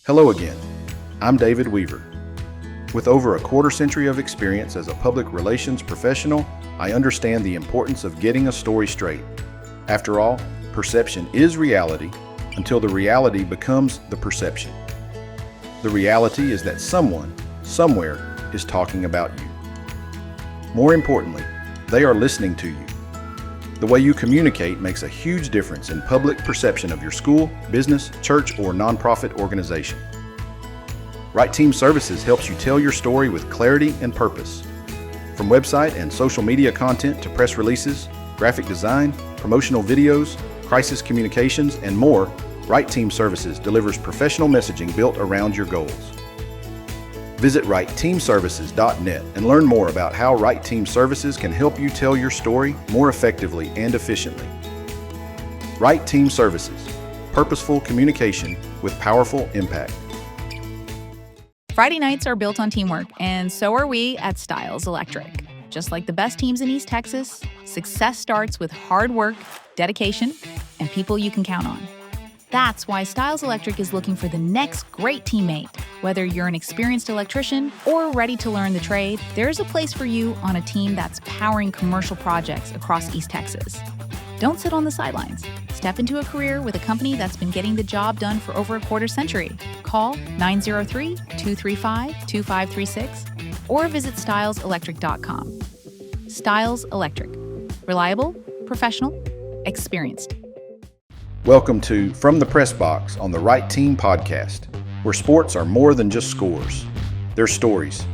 Hello again. I'm David Weaver. With over a quarter century of experience as a public relations professional, I understand the importance of getting a story straight. After all, perception is reality until the reality becomes the perception. The reality is that someone, somewhere, is talking about you. More importantly, they are listening to you. The way you communicate makes a huge difference in public perception of your school, business, church, or nonprofit organization. Right Team Services helps you tell your story with clarity and purpose. From website and social media content to press releases, graphic design, promotional videos, crisis communications, and more, Right Team Services delivers professional messaging built around your goals. Visit rightteamservices.net and learn more about how Right Team Services can help you tell your story more effectively and efficiently. Right Team Services, purposeful communication with powerful impact. Friday nights are built on teamwork, and so are we at Styles Electric. Just like the best teams in East Texas, success starts with hard work, dedication, and people you can count on. That's why Styles Electric is looking for the next great teammate. Whether you're an experienced electrician or ready to learn the trade, there's a place for you on a team that's powering commercial projects across East Texas. Don't sit on the sidelines. Step into a career with a company that's been getting the job done for over a quarter century. Call 903-235-2536 or visit styleselectric.com. Styles Electric. Reliable, professional, experienced. Welcome to From the Press Box on the Right Team podcast, where sports are more than just scores. They're stories.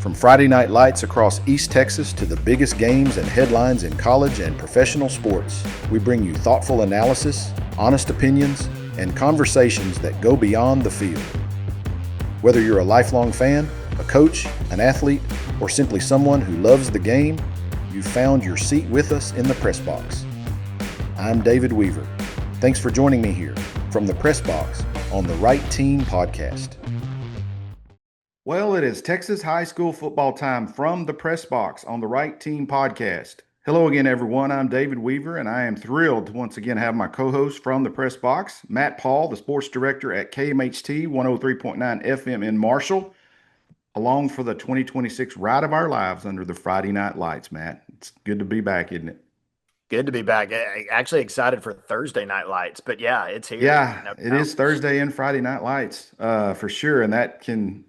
From Friday night lights across East Texas to the biggest games and headlines in college and professional sports, we bring you thoughtful analysis, honest opinions, and conversations that go beyond the field. Whether you're a lifelong fan, a coach, an athlete, or simply someone who loves the game, you've found your seat with us in the press box. I'm David Weaver. Thanks for joining me here from the Press Box on the Right Team podcast. Well, it is Texas high school football time from the Press Box on the Right Team podcast. Hello again, everyone. I'm David Weaver, and I am thrilled to once again have my co-host from the Press Box, Matt Paul, the sports director at KMHT 103.9 FM in Marshall, along for the 2026 Ride of Our Lives under the Friday Night Lights. Matt, it's good to be back, isn't it? Good to be back. Actually excited for Thursday Night Lights, but yeah, it's here. Yeah, it is Thursday and Friday Night Lights for sure, and that can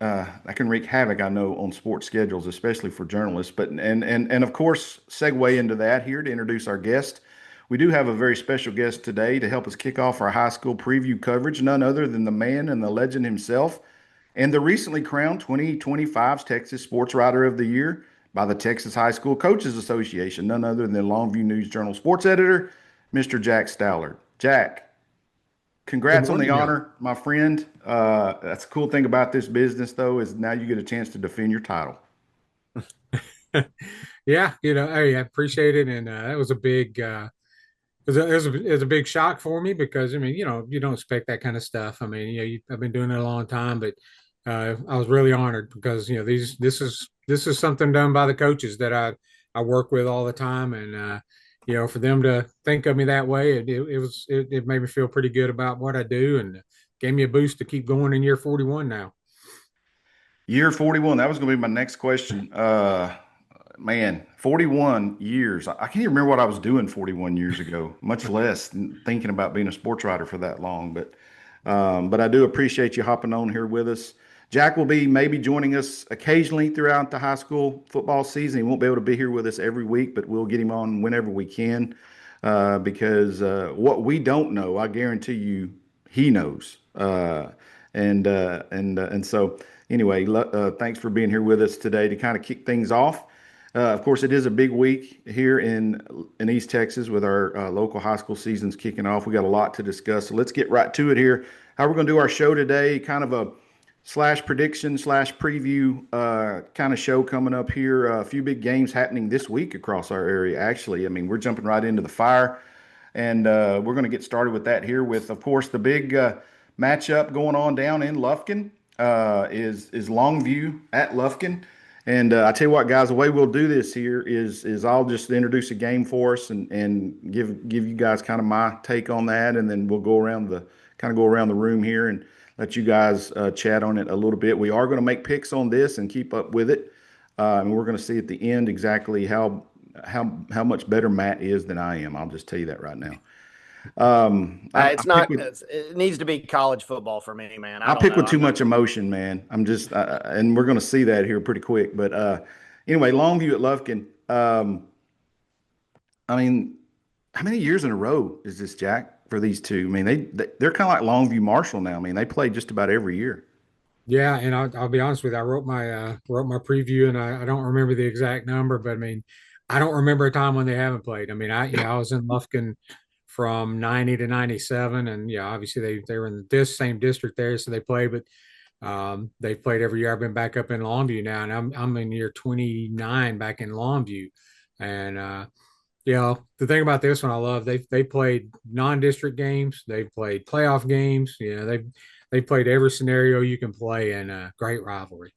wreak havoc, I know, on sports schedules, especially for journalists. But and of course, segue into that here to introduce our guest. We do have a very special guest today to help us kick off our high school preview coverage. None other than the man and the legend himself, and the recently crowned 2025's Texas Sports Writer of the Year by the Texas High School Coaches Association, none other than Longview News Journal sports editor, Mr. Jack Stallard. Jack, congrats on the honor, my friend. That's the cool thing about this business, though, is now you get a chance to defend your title. Yeah, I appreciate it, and that was a big, it was a big shock for me because you don't expect that kind of stuff. I've been doing it a long time, but I was really honored because this is something done by the coaches that I work with all the time, and for them to think of me that way, it made me feel pretty good about what I do, and gave me a boost to keep going in year 41 now. Year 41, that was going to be my next question. Man, 41 years. I can't even remember what I was doing 41 years ago, much less thinking about being a sports writer for that long. But I do appreciate you hopping on here with us. Jack will be maybe joining us occasionally throughout the high school football season. He won't be able to be here with us every week, but we'll get him on whenever we can because what we don't know, I guarantee you, he knows. And so anyway, thanks for being here with us today to kind of kick things off. Of course, it is a big week here in East Texas with our local high school seasons kicking off. We got a lot to discuss, so let's get right to it here. How we're going to do our show today, kind of a /prediction /preview kind of show coming up here. A few big games happening this week across our area, actually. We're jumping right into the fire, and we're going to get started with that here with, of course, the big matchup going on down in Lufkin is Longview at Lufkin. And I tell you what, guys, the way we'll do this here is I'll just introduce a game for us and give you guys kind of my take on that, and then we'll go around the room here and let you guys chat on it a little bit. We are going to make picks on this and keep up with it, and we're going to see at the end exactly how much better Matt is than I am. I'll just tell you that right now. I It's pick not. with It needs to be college football for me, man. I I don't pick know. with too I'm not. much emotion, man. I'm just, and we're going to see that here pretty quick. But anyway, Longview at Lufkin. I mean, how many years in a row is this, Jack, for these two? I mean, they're kind of like Longview Marshall now. I mean, they play just about every year. Yeah, and I'll be honest with you. I wrote my preview, and I don't remember the exact number, but I mean, I don't remember a time when they haven't played. I mean, I was in Lufkin from 90 to 97, and yeah, obviously they were in this same district there, so they played, but they've played every year. I've been back up in Longview now, and I'm in year 29 back in Longview, and the thing about this one I love they played non-district games, they've played playoff games. They played every scenario you can play, and great rivalry.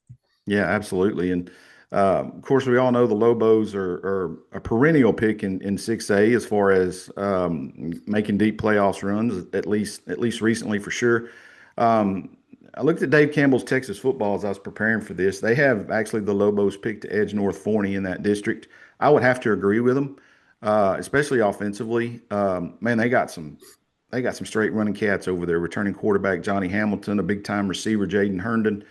Yeah, absolutely. And of course, we all know the Lobos are a perennial pick in 6A as far as making deep playoffs runs, at least recently for sure. I looked at Dave Campbell's Texas football as I was preparing for this. They have actually the Lobos picked to edge North Forney in that district. I would have to agree with them, especially offensively. Man, they got some straight running cats over there. Returning quarterback Johnny Hamilton, a big time receiver Jaden Herndon.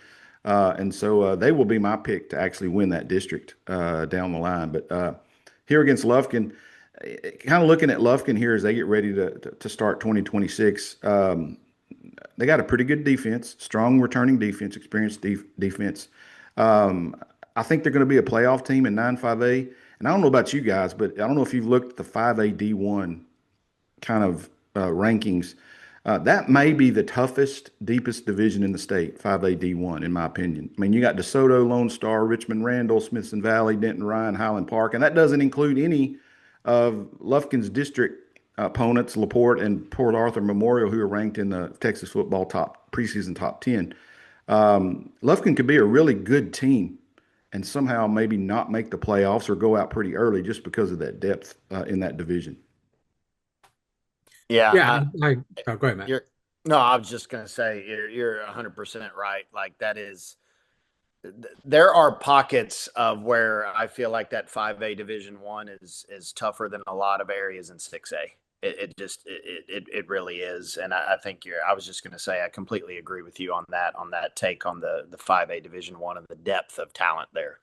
And so they will be my pick to actually win that district down the line. But here against Lufkin, kind of looking at Lufkin here as they get ready to start 2026. They got a pretty good defense, strong returning defense, experienced defense. Um, I think they're going to be a playoff team in 9-5A. And I don't know about you guys, but I don't know if you've looked at the 5A D1 kind of rankings. That may be the toughest, deepest division in the state, 5A D1, in my opinion. I mean, you got DeSoto, Lone Star, Richmond, Randall, Smithson Valley, Denton, Ryan, Highland Park, and that doesn't include any of Lufkin's district opponents, LaPorte and Port Arthur Memorial, who are ranked in the Texas football preseason top 10. Lufkin could be a really good team and somehow maybe not make the playoffs or go out pretty early just because of that depth in that division. Yeah, Yeah, oh, go ahead, Matt. you're. No, I was just gonna say you're 100% right. Like that is. There are pockets of where I feel like that 5A Division One is tougher than a lot of areas in 6A. It really is, and I think you're. I was just going to say I completely agree with you on that take on the 5A Division One and the depth of talent there.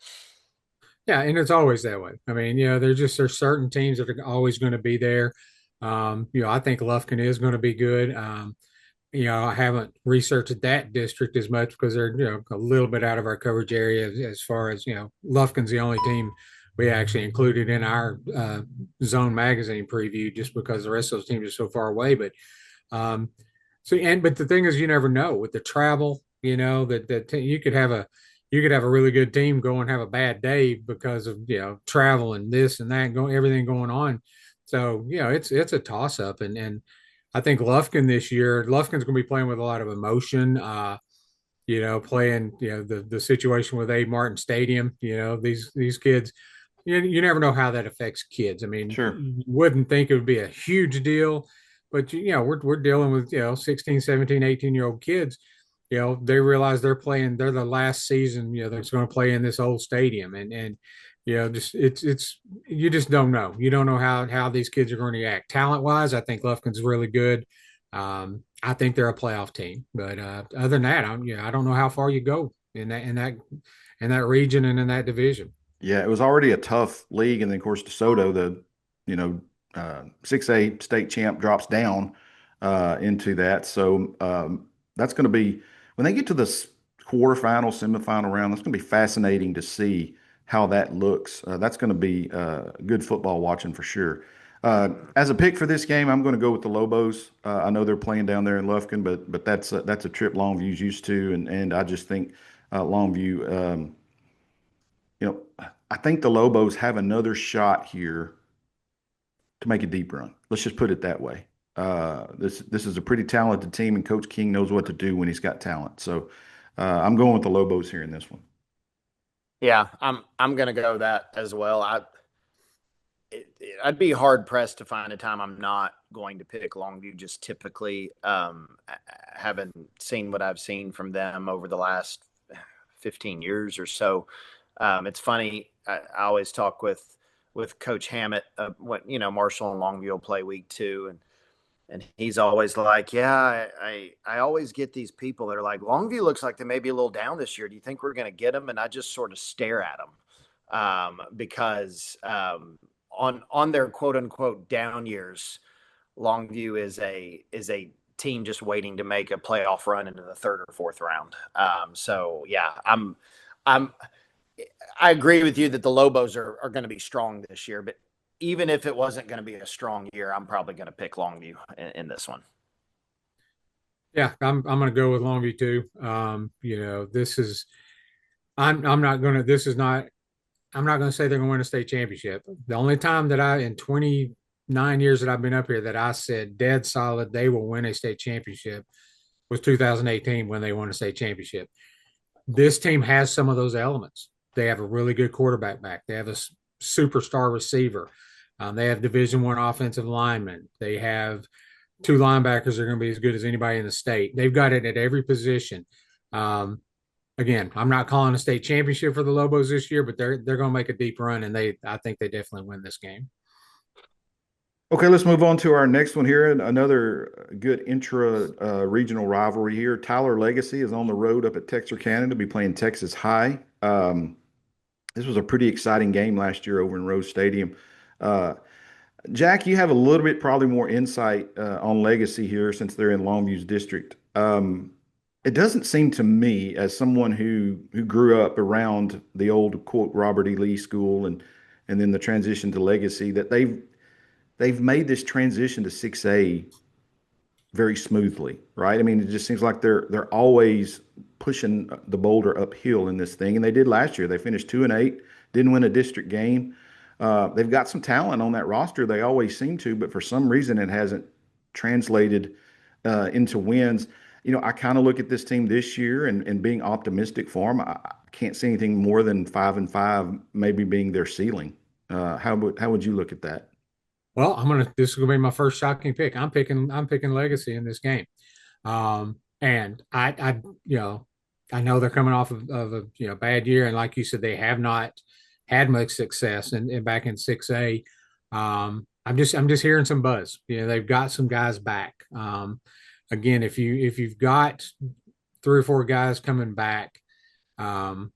Yeah, and it's always that way. I mean, there's certain teams that are always going to be there. I think Lufkin is going to be good. I haven't researched that district as much because they're, a little bit out of our coverage area as far as, Lufkin's the only team we actually included in our zone magazine preview just because the rest of those teams are so far away. But but the thing is, you never know with the travel, you could have a really good team go and have a bad day because of, travel and this and that, everything going on. So, it's a toss up. And I think Lufkin this year, Lufkin's going to be playing with a lot of emotion. Playing, the situation with A. Martin Stadium. These kids, you never know how that affects kids. I mean, Sure. you wouldn't think it would be a huge deal, but we're dealing with 16, 17, 18-year-old kids. They realize they're the last season. They're going to play in this old stadium, and just it's you just don't know. You don't know how these kids are going to react. Talent wise, I think Lufkin's really good. I think they're a playoff team, but other than that, I don't know how far you go in that region and in that division. Yeah, it was already a tough league, and then of course DeSoto, the 6A state champ, drops down into that. So that's going to be when they get to the quarterfinal, semifinal round. That's going to be fascinating to see how that looks. That's going to be good football watching for sure. As a pick for this game, I'm going to go with the Lobos. I know they're playing down there in Lufkin, but that's a trip Longview's used to, and I just think Longview. I think the Lobos have another shot here to make a deep run. Let's just put it that way. This is a pretty talented team, and Coach King knows what to do when he's got talent. So I'm going with the Lobos here in this one. Yeah, I'm gonna go that as well. I'd be hard pressed to find a time I'm not going to pick Longview. Just typically, having seen what I've seen from them over the last 15 years or so. It's funny. I always talk with Coach Hammett when Marshall and Longview will play week 2, and he's always like, yeah, I always get these people that are like, Longview looks like they may be a little down this year. Do you think we're going to get them? And I just sort of stare at them because on their quote unquote down years, Longview is a team just waiting to make a playoff run into the 3rd or 4th round. So yeah, I agree with you that the Lobos are going to be strong this year, but even if it wasn't going to be a strong year, I'm probably going to pick Longview in this one. Yeah, I'm going to go with Longview too. This is I'm not going to this is not I'm not going to say they're going to win a state championship. The only time that in 29 years that I've been up here that I said dead solid they will win a state championship was 2018 when they won a state championship. This team has some of those elements. They have a really good quarterback back. They have a superstar receiver. They have Division I offensive linemen. They have 2 linebackers that are going to be as good as anybody in the state. They've got it at every position. Again, I'm not calling a state championship for the Lobos this year, but they're going to make a deep run, and I think they definitely win this game. Okay, let's move on to our next one here. Another good intra-regional rivalry here. Tyler Legacy is on the road up at Texarkana to be playing Texas High. This was a pretty exciting game last year over in Rose Stadium. Jack, you have a little bit probably more insight on Legacy here since they're in Longview's district. It doesn't seem to me, as someone who grew up around the old quote Robert E. Lee School and then the transition to Legacy, that they've made this transition to 6A very smoothly, right? I mean, it just seems like they're always pushing the boulder uphill in this thing, and they did last year. They finished 2-8, didn't win a district game. They've got some talent on that roster. They always seem to, but for some reason it hasn't translated into wins. I kind of look at this team this year and being optimistic for them. I can't see anything more than 5-5, maybe being their ceiling. How would you look at that? Well, this is gonna be my first shocking pick. I'm picking Legacy in this game. And I know they're coming off of a bad year, and like you said, they have not had much success in back in 6A. I'm just hearing some buzz. They've got some guys back. Again, if you've got 3 or 4 guys coming back from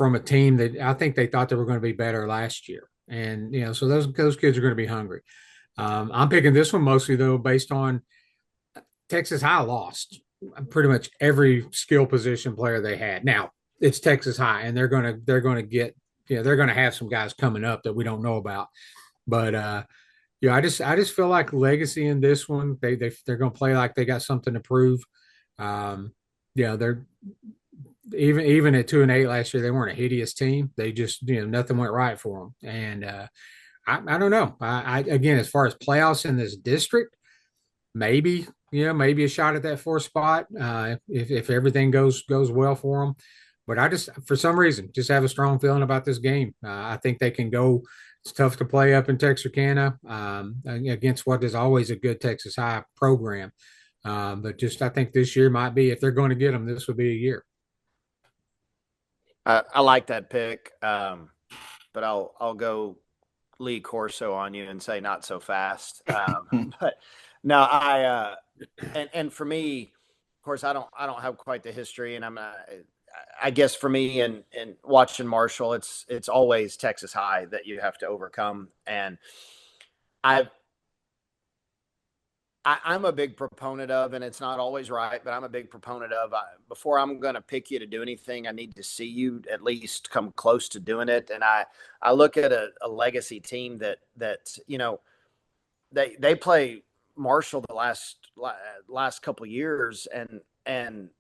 a team that I think they thought they were going to be better last year. And, so those kids are going to be hungry. I'm picking this one mostly, though, based on Texas High lost pretty much every skill position player they had. Now, it's Texas High, and they're going to get, they're going to have some guys coming up that we don't know about. But, I just feel like Legacy in this one, they're going to play like they got something to prove. They're even at 2-8 last year, they weren't a hideous team. They just, nothing went right for them. And I don't know. I again, as far as playoffs in this district, maybe a shot at that 4th spot if everything goes well for them. But I just, for some reason, just have a strong feeling about this game. I think they can go. It's tough to play up in Texarkana against what is always a good Texas High program. But just, I think this year might be, if they're going to get them, this would be a year. I like that pick, but I'll go Lee Corso on you and say not so fast. But no, and for me, of course, I don't have quite the history, and I guess for me and watching Marshall, it's always Texas High that you have to overcome, and I'm a big proponent of, and it's not always right, but I'm a big proponent of, before I'm going to pick you to do anything, I need to see you at least come close to doing it. And I look at a Legacy team that they play Marshall the last couple of years, and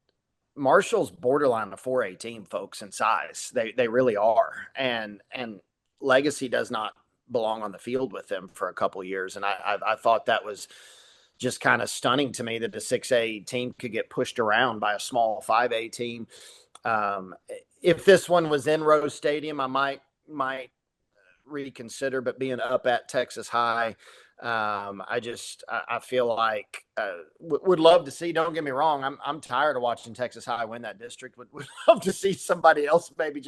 Marshall's borderline a 4A team, folks, in size. They really are. And Legacy does not belong on the field with them for a couple of years. And I thought that was just kind of stunning to me that the 6A team could get pushed around by a small 5A team. If this one was in Rose Stadium, I might reconsider, but being up at Texas High, I feel like would love to see. Don't get me wrong, I'm tired of watching Texas High win that district. Would love to see somebody else maybe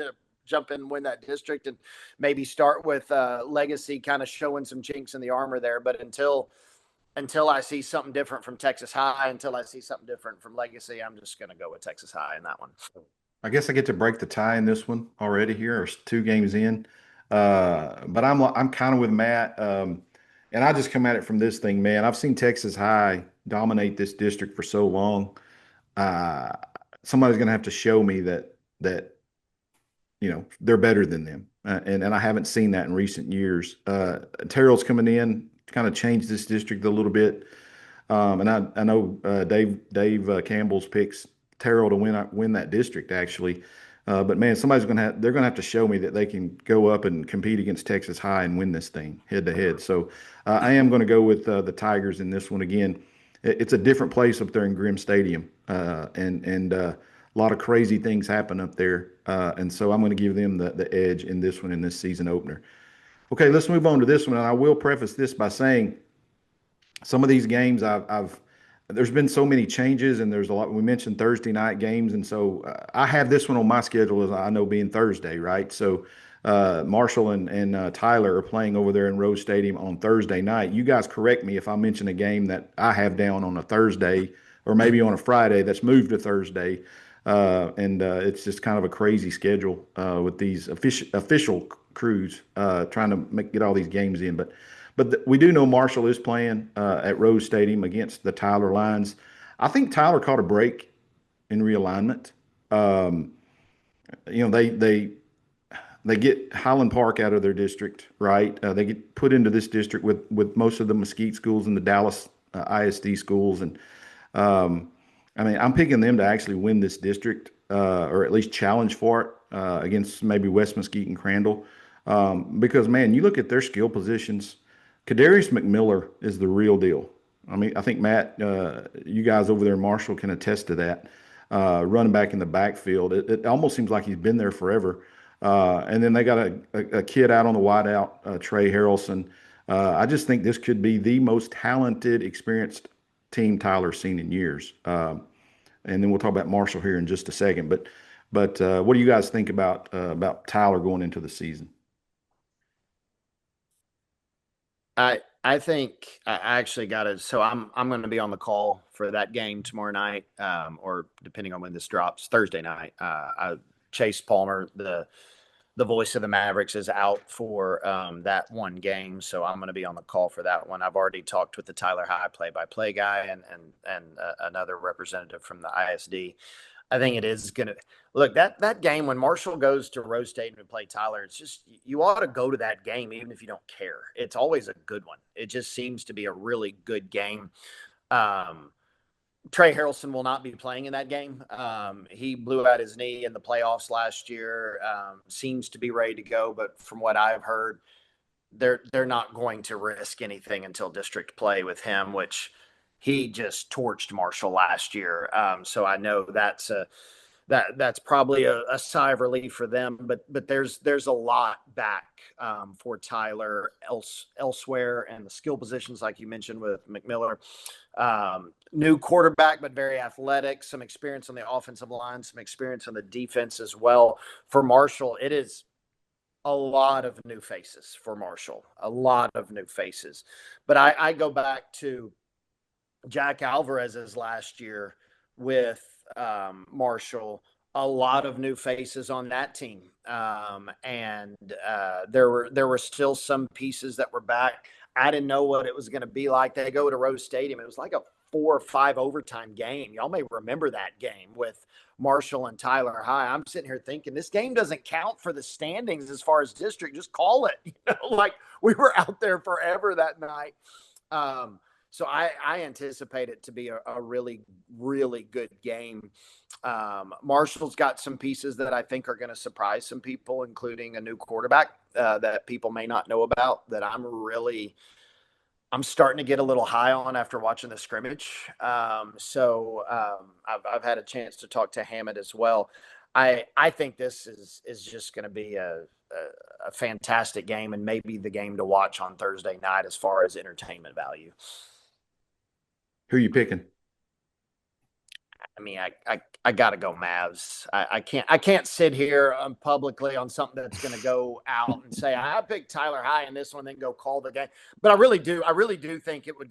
jump in and win that district, and maybe start with Legacy kind of showing some chinks in the armor there. But until I see something different from Texas High, until I see something different from Legacy, I'm just going to go with Texas High in that one. I guess I get to break the tie in this one already here, or 2 games in. But I'm kind of with Matt. And I just come at it from this thing, man. I've seen Texas High dominate this district for so long. Uh, Somebody's going to have to show me that they're better than them, and I haven't seen that in recent years. Terrell's coming in to kind of change this district a little bit, and I know Dave Campbell's picks Terrell to win that district actually. But man, they're gonna have to show me that they can go up and compete against Texas High and win this thing head to head. So I am going to go with the Tigers in this one again. It's a different place up there in Grimm Stadium, and a lot of crazy things happen up there, and so I'm going to give them the edge in this one in this season opener. Okay, let's move on to this one, and I will preface this by saying some of these games there's been so many changes, and there's a lot. We mentioned Thursday night games, and so I have this one on my schedule as I know being Thursday, right? So Marshall and Tyler are playing over there in Rose Stadium on Thursday night. You guys correct me if I mention a game that I have down on a Thursday or maybe on a Friday that's moved to Thursday, and it's just kind of a crazy schedule with these official crews trying to get all these games in, but we do know Marshall is playing at Rose Stadium against the Tyler Lions. I think Tyler caught a break in realignment. They get Highland Park out of their district, right? They get put into this district with most of the Mesquite schools and the Dallas ISD schools, and I'm picking them to actually win this district or at least challenge for it against maybe West Mesquite and Crandall, because man, you look at their skill positions. Kadarius McMiller is the real deal. I think Matt, you guys over there in Marshall can attest to that. Running back in the backfield, it almost seems like he's been there forever. And then they got a kid out on the wideout, Trey Harrelson. I just think this could be the most talented, experienced team Tyler's seen in years. And then we'll talk about Marshall here in just a second. But what do you guys think about Tyler going into the season? I think I actually got it. So I'm going to be on the call for that game tomorrow night, or depending on when this drops, Thursday night. Chase Palmer, the voice of the Mavericks, is out for that one game, so I'm going to be on the call for that one. I've already talked with the Tyler High play-by-play guy and another representative from the ISD. I think it is going to look that game when Marshall goes to Rose Stadium to play Tyler. It's just, you ought to go to that game even if you don't care. It's always a good one. It just seems to be a really good game. Trey Harrelson will not be playing in that game. He blew out his knee in the playoffs last year. Seems to be ready to go, but from what I've heard, they're not going to risk anything until district play with him, which he just torched Marshall last year. So I know that's probably a sigh of relief for them, but there's a lot back for Tyler elsewhere, and the skill positions, like you mentioned with McMiller. New quarterback, but very athletic, some experience on the offensive line, some experience on the defense as well. For Marshall, it is a lot of new faces for Marshall, a lot of new faces. But I go back to Jack Alvarez's last year with Marshall, a lot of new faces on that team. And there were still some pieces that were back. I didn't know what it was going to be like. They go to Rose Stadium. It was like a 4 or 5 overtime game. Y'all may remember that game with Marshall and Tyler High. I'm sitting here thinking this game doesn't count for the standings as far as district. Just call it. Like we were out there forever that night. So I anticipate it to be a really, really good game. Marshall's got some pieces that I think are going to surprise some people, including a new quarterback that people may not know about, that I'm starting to get a little high on after watching the scrimmage. So I've had a chance to talk to Hammond as well. I think this is just going to be a a fantastic game and maybe the game to watch on Thursday night as far as entertainment value. Who are you picking? I mean, I got to go Mavs. I can't sit here publicly on something that's going to go out and say I picked Tyler High in this one, then go call the game. But I really do think it could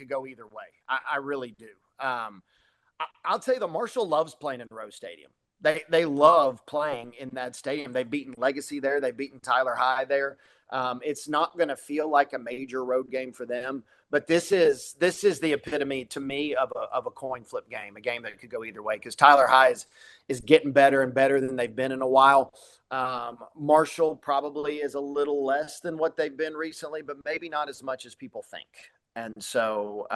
go either way. I really do. I'll tell you, the Marshall loves playing in Rose Stadium. They love playing in that stadium. They've beaten Legacy there. They've beaten Tyler High there. It's not going to feel like a major road game for them, but this is the epitome to me of a coin flip game, a game that could go either way, because Tyler High is getting better and better than they've been in a while. Marshall probably is a little less than what they've been recently, but maybe not as much as people think. And so,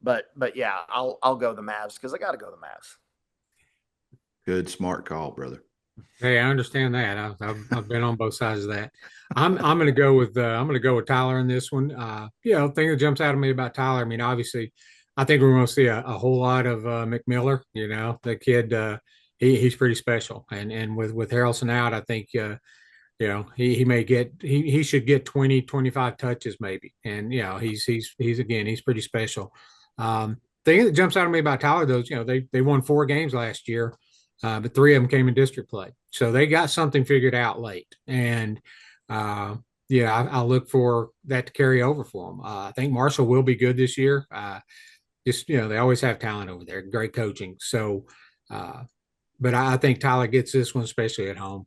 but yeah, I'll go the Mavs because I got to go the Mavs. Good, smart call, brother. Hey, I understand that. I've been on both sides of that. I'm going to go with Tyler in this one. The thing that jumps out at me about Tyler, I mean, obviously, I think we're going to see a whole lot of McMiller. The kid, he's pretty special, and with Harrelson out, I think he should get 20, 25 touches maybe, and he's pretty special. Thing that jumps out at me about Tyler, though, is, they won 4 games last year. But 3 of them came in district play. So they got something figured out late. And, I look for that to carry over for them. I think Marshall will be good this year. They always have talent over there, great coaching. So, but I think Tyler gets this one, especially at home.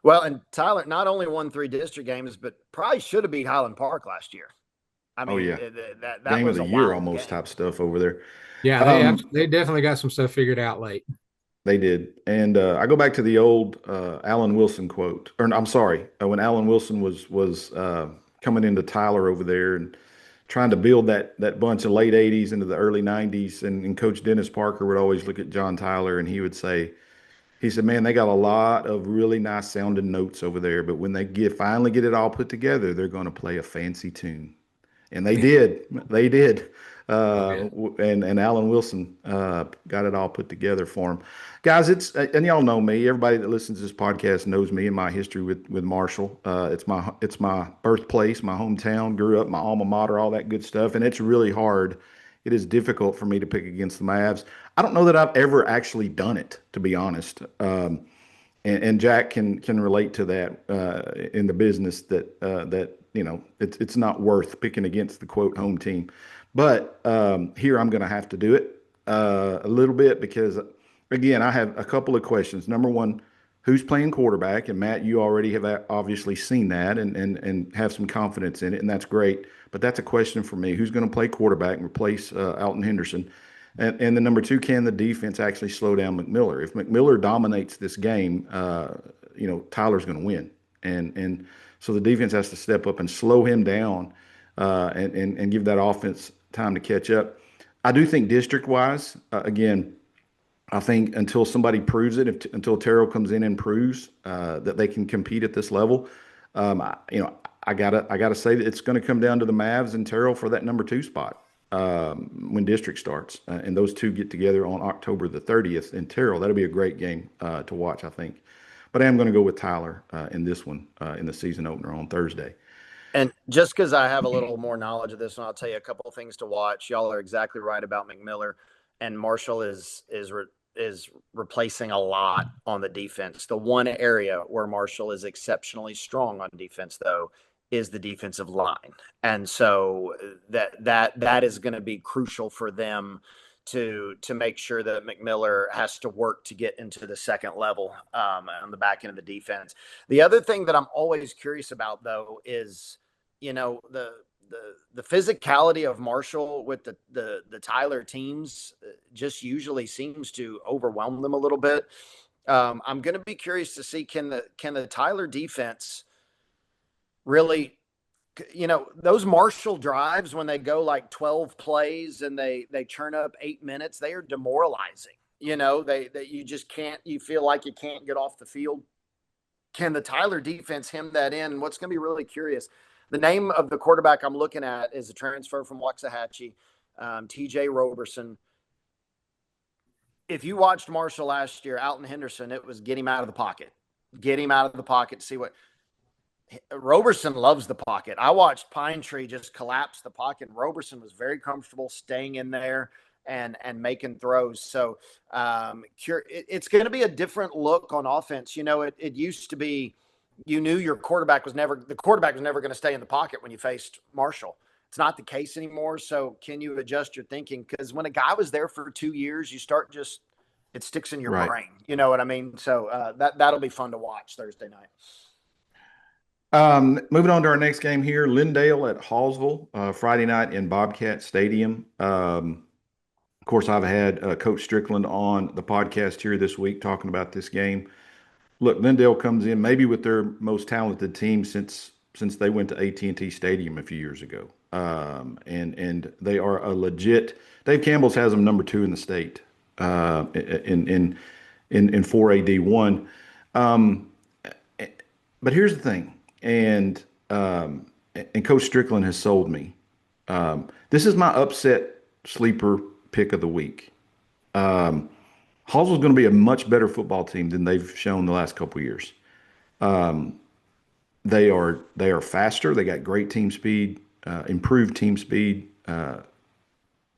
Well, and Tyler not only won 3 district games, but probably should have beat Highland Park last year. I mean, that game was of the a year wild almost game. type stuff over there. Yeah, they definitely got some stuff figured out late. They did. And I go back to the old Alan Wilson quote. Or I'm sorry, when Alan Wilson was coming into Tyler over there and trying to build that bunch of late 80s into the early 90s. And Coach Dennis Parker would always look at John Tyler and he said, man, they got a lot of really nice sounding notes over there. But when they finally get it all put together, they're going to play a fancy tune. And they did. They did. And Alan Wilson got it all put together for him. Guys, and y'all know me. Everybody that listens to this podcast knows me and my history with Marshall. It's my birthplace, my hometown, grew up, my alma mater, all that good stuff. And it's really hard. It is difficult for me to pick against the Mavs. I don't know that I've ever actually done it, to be honest. And Jack can relate to that in the business that it's not worth picking against the quote home team. But here I'm going to have to do it a little bit because, again, I have a couple of questions. Number one, who's playing quarterback? And Matt, you already have obviously seen that and have some confidence in it, and that's great. But that's a question for me. Who's going to play quarterback and replace Alton Henderson? And then number two, can the defense actually slow down McMiller? If McMiller dominates this game, Tyler's going to win. And so the defense has to step up and slow him down and give that offense time to catch up. I do think district-wise, again, I think until somebody proves it, until Terrell comes in and proves that they can compete at this level, I gotta say that it's going to come down to the Mavs and Terrell for that number 2 spot when district starts, and those two get together on October the 30th in Terrell. That'll be a great game to watch, I think. But I am going to go with Tyler in this one in the season opener on Thursday. And just because I have a little more knowledge of this one, I'll tell you a couple of things to watch. Y'all are exactly right about McMiller, and Marshall is replacing a lot on the defense. The one area where Marshall is exceptionally strong on defense, though, is the defensive line. And so that is going to be crucial for them to make sure that McMiller has to work to get into the second level on the back end of the defense. The other thing that I'm always curious about, though, is, the physicality of Marshall with the Tyler teams just usually seems to overwhelm them a little bit. I'm going to be curious to see can the Tyler defense really, those Marshall drives when they go like 12 plays and they churn up 8 minutes, they are demoralizing. You feel like you can't get off the field. Can the Tyler defense hem that in? And what's going to be really curious, the name of the quarterback I'm looking at is a transfer from Waxahachie, TJ Roberson. If you watched Marshall last year, Alton Henderson, it was get him out of the pocket to see what. Roberson loves the pocket. I watched Pine Tree just collapse the pocket. Roberson was very comfortable staying in there and making throws. So it's going to be a different look on offense. It used to be, you knew the quarterback was never going to stay in the pocket when you faced Marshall. It's not the case anymore. So can you adjust your thinking? Because when a guy was there for 2 years, it sticks in your brain. You know what I mean? So that'll be fun to watch Thursday night. Moving on to our next game here, Lindale at Hallsville, Friday night in Bobcat Stadium. Of course, I've had Coach Strickland on the podcast here this week talking about this game. Look, Lindale comes in maybe with their most talented team since they went to AT&T Stadium a few years ago, and they are a legit. Dave Campbell's has them number 2 in the state in 4AD1. But here's the thing. And Coach Strickland has sold me. This is my upset sleeper pick of the week. Hallsville's going to be a much better football team than they've shown the last couple of years. They are faster. They got great team speed, improved team speed.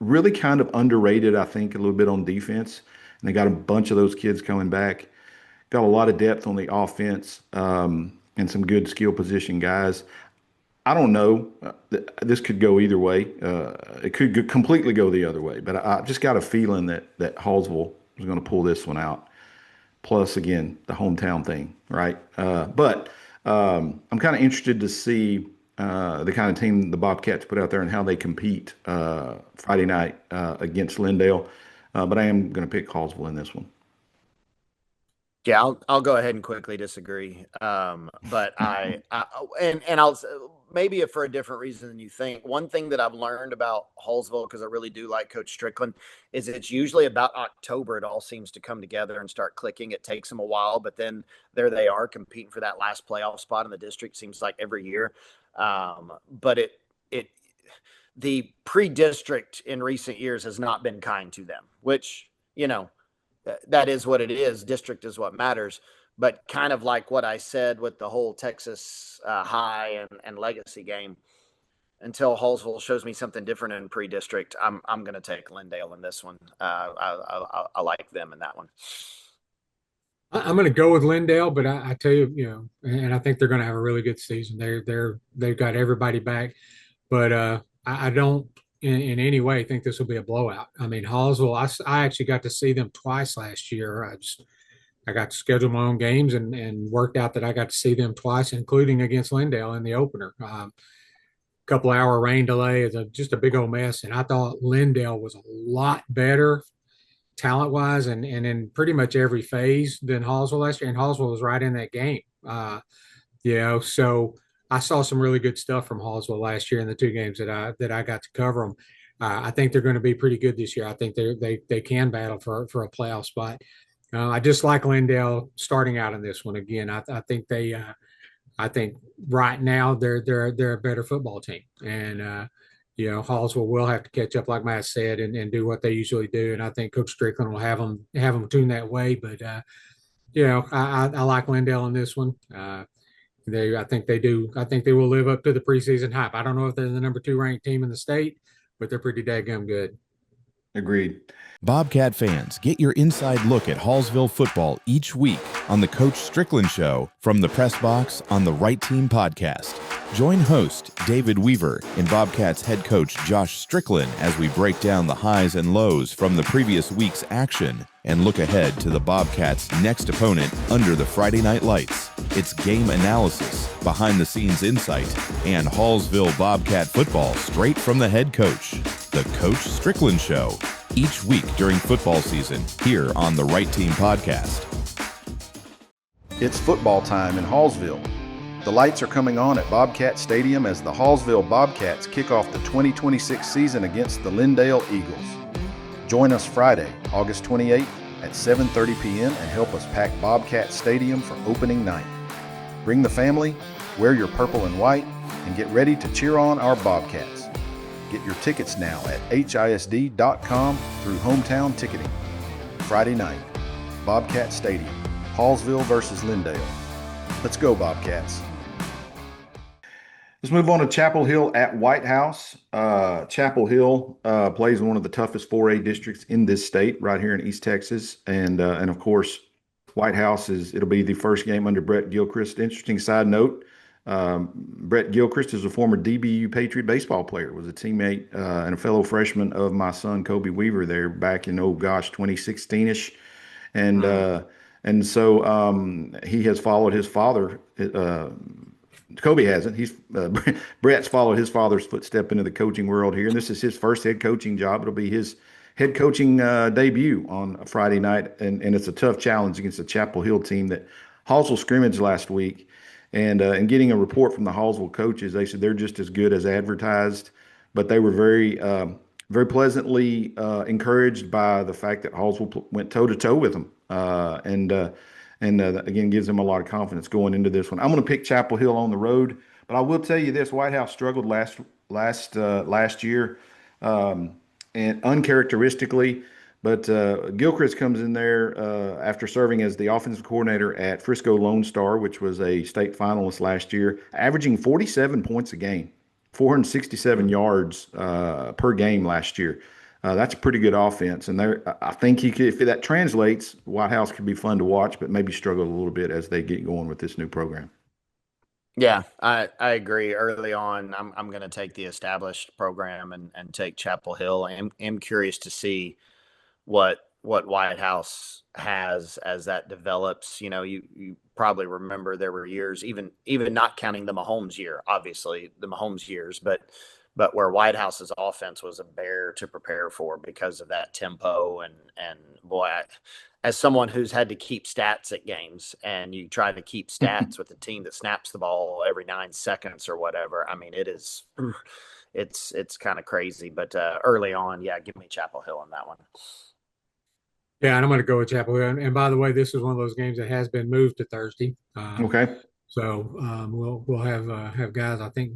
Really kind of underrated, I think, a little bit on defense. And they got a bunch of those kids coming back. Got a lot of depth on the offense. And some good skill position guys. I don't know. This could go either way. It could completely go the other way. But I just got a feeling that Hallsville is going to pull this one out. Plus, again, the hometown thing, right? But I'm kind of interested to see the kind of team the Bobcats put out there and how they compete Friday night against Lindale. But I am going to pick Hallsville in this one. Yeah, I'll go ahead and quickly disagree. But I'll maybe for a different reason than you think. One thing that I've learned about Hallsville, because I really do like Coach Strickland, is it's usually about October it all seems to come together and start clicking. It takes them a while, but then there they are competing for that last playoff spot in the district. Seems like every year. But the pre-district in recent years has not been kind to them, which, that is what it is. District is what matters. But kind of like what I said with the whole Texas High and Legacy game, until Hallsville shows me something different in pre-district, I'm going to take Lindale in this one. I like them in that one. I'm going to go with Lindale, but I tell you, and I think they're going to have a really good season. They've got everybody back, but I don't in any way think this will be a blowout. I mean, Hallsville, I actually got to see them twice last year. I got to schedule my own games and worked out that I got to see them twice, including against Lindale in the opener. Couple hour rain delay is just a big old mess. And I thought Lindale was a lot better talent wise and in pretty much every phase than Hallsville last year. And Hallsville was right in that game. So I saw some really good stuff from Hallsville last year in the 2 games that I got to cover them. I think they're going to be pretty good this year. I think they can battle for a playoff spot. I just like Lindale starting out in this one again. I think I think right now they're a better football team, and Hallsville will have to catch up, like Matt said, and do what they usually do. And I think Coach Strickland will have them tune that way. But I like Lindale in this one. I think they do. I think they will live up to the preseason hype. I don't know if they're the number 2 ranked team in the state, but they're pretty daggum good. Agreed. Bobcat fans, get your inside look at Hallsville football each week on the Coach Strickland Show from the Press Box on the Right Team podcast. Join host David Weaver and Bobcats head coach Josh Strickland as we break down the highs and lows from the previous week's action and look ahead to the Bobcats' next opponent under the Friday night lights. It's game analysis, behind-the-scenes insight, and Hallsville Bobcat football straight from the head coach. The Coach Strickland Show, each week during football season here on the Right Team podcast. It's football time in Hallsville. The lights are coming on at Bobcat Stadium as the Hallsville Bobcats kick off the 2026 season against the Lindale Eagles. Join us Friday, August 28th at 7:30 p.m. and help us pack Bobcat Stadium for opening night. Bring the family, wear your purple and white, and get ready to cheer on our Bobcats. Get your tickets now at hisd.com through Hometown Ticketing. Friday night, Bobcat Stadium, Hallsville versus Lindale. Let's go, Bobcats. Let's move on to Chapel Hill at White House. Chapel Hill plays in one of the toughest 4A districts in this state, right here in East Texas, and of course, White House it'll be the first game under Brett Gilchrist. Interesting side note: Brett Gilchrist is a former DBU Patriot baseball player, was a teammate and a fellow freshman of my son Kobe Weaver there back in 2016ish, and uh, and so he has followed his father. Kobe hasn't. Brett's followed his father's footstep into the coaching world here, and this is his first head coaching job. It'll be his head coaching debut on a Friday night, and it's a tough challenge against the Chapel Hill team that Hallsville scrimmaged last week. And getting a report from the Hallsville coaches, they said they're just as good as advertised, but they were very pleasantly encouraged by the fact that Hallsville went toe to toe with them, and again gives them a lot of confidence going into this one. I'm going to pick Chapel Hill on the road, but I will tell you this: White House struggled last year, and uncharacteristically. But Gilchrist comes in there after serving as the offensive coordinator at Frisco Lone Star, which was a state finalist last year, averaging 47 points a game, 467 yards per game last year. That's a pretty good offense, and I think he could, if that translates, White House could be fun to watch, but maybe struggle a little bit as they get going with this new program. Yeah, I agree. Early on, I'm going to take the established program and take Chapel Hill. I am curious to see what White House has as that develops. You probably remember there were years, even not counting the Mahomes year, obviously the Mahomes years, but where White House's offense was a bear to prepare for because of that tempo and boy, as someone who's had to keep stats at games, and you try to keep stats with a team that snaps the ball every 9 seconds or whatever, I mean, it's kind of crazy. But early on, yeah, give me Chapel Hill on that one. Yeah, and I'm going to go with Chapel Hill. And by the way, this is one of those games that has been moved to Thursday. Okay. So we'll have guys. I think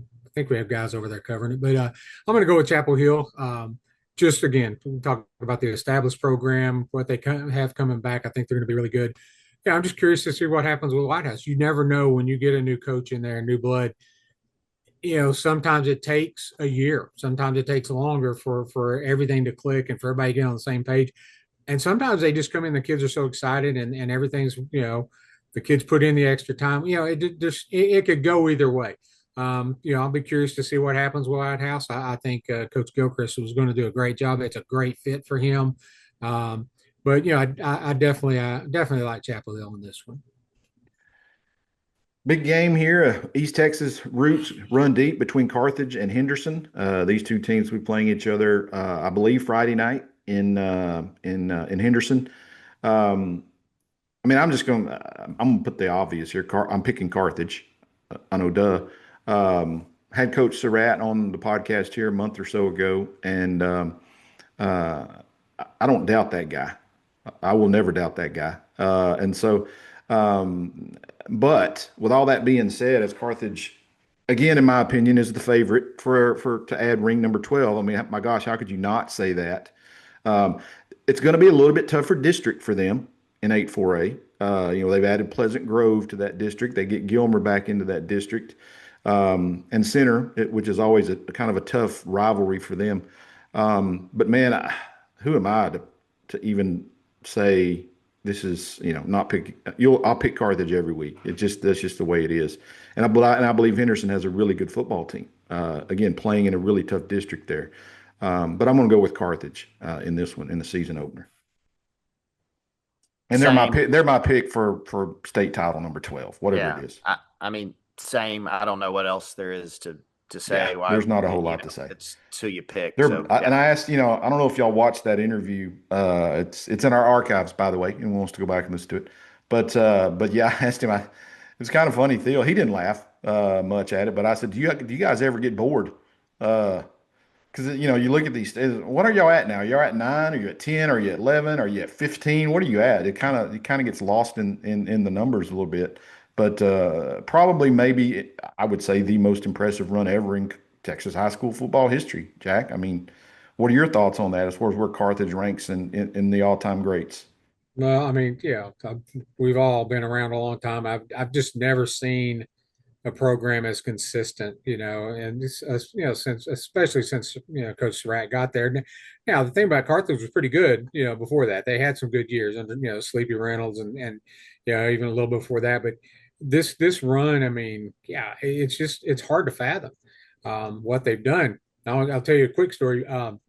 we have guys over there covering it. But I'm going to go with Chapel Hill. Just again, talk about the established program, what they have coming back. I think they're going to be really good. Yeah, I'm just curious to see what happens with White House. You never know when you get a new coach in there, new blood. Sometimes it takes a year. Sometimes it takes longer for everything to click and for everybody to get on the same page. And sometimes they just come in, the kids are so excited and everything's, the kids put in the extra time. It could go either way. I'll be curious to see what happens with White House. I think Coach Gilchrist was going to do a great job. It's a great fit for him. But I definitely like Chapel Hill in this one. Big game here. East Texas roots run deep between Carthage and Henderson. These two teams will be playing each other, I believe, Friday night in Henderson. I'm gonna put the obvious here. I'm picking Carthage. I know, duh. Had Coach Surratt on the podcast here a month or so ago, and I don't doubt that guy. I will never doubt that guy. But with all that being said, as Carthage, again, in my opinion, is the favorite to add ring number 12. I mean, my gosh, how could you not say that? It's going to be a little bit tougher district for them in 8-4A. They've added Pleasant Grove to that district. They get Gilmer back into that district, and Center, which is always a kind of a tough rivalry for them. But man, who am I to even say this is, not pick? I'll pick Carthage every week. That's just the way it is. And I believe Henderson has a really good football team. Again, playing in a really tough district there. But I'm going to go with Carthage in this one in the season opener. And they're my pick for state title number 12, whatever it is. I mean, same. I don't know what else there is to say. Yeah, there's not a whole lot to say. It's who you pick. And I asked, I don't know if y'all watched that interview. It's in our archives, by the way. Anyone wants to go back and listen to it. But yeah, I asked him. It was kind of funny, Theo. He didn't laugh much at it, but I said, do you guys ever get bored? Because, you look at these, what are y'all at now? You're at 9? Are you at 10? Are you at 11? Are you at 15? What are you at? It kind of gets lost in the numbers a little bit. But probably maybe I would say the most impressive run ever in Texas high school football history, Jack. I mean, what are your thoughts on that as far as where Carthage ranks in the all-time greats? Well, I mean, yeah, we've all been around a long time. I've just never seen a program as consistent, and especially since Coach Surratt got there. Now the thing about Carthage was pretty good, before that they had some good years under Sleepy Reynolds and even a little before that. But this run, I mean, yeah, it's hard to fathom what they've done. Now I'll tell you a quick story. I'll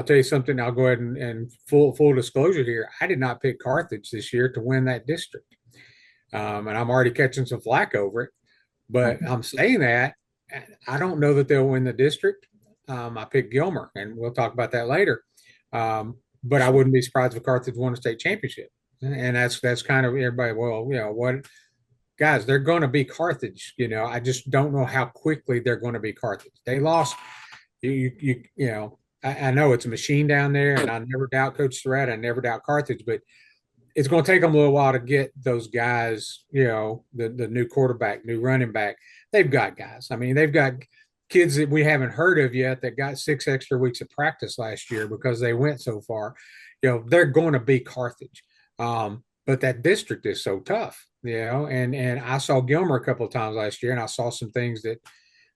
tell you something. I'll go ahead and full disclosure here. I did not pick Carthage this year to win that district, and I'm already catching some flack over it. But I'm saying that I don't know that they'll win the district. I picked Gilmer, and we'll talk about that later. But I wouldn't be surprised if Carthage won a state championship. And that's kind of everybody. Well, what guys? They're going to be Carthage. I just don't know how quickly they're going to be Carthage. They lost. I know it's a machine down there, and I never doubt Coach Surratt. I never doubt Carthage, but it's going to take them a little while to get those guys, the new quarterback, new running back. They've got guys. I mean, they've got kids that we haven't heard of yet that got 6 extra weeks of practice last year because they went so far. They're going to be Carthage. But that district is so tough, and I saw Gilmer a couple of times last year, and I saw some things that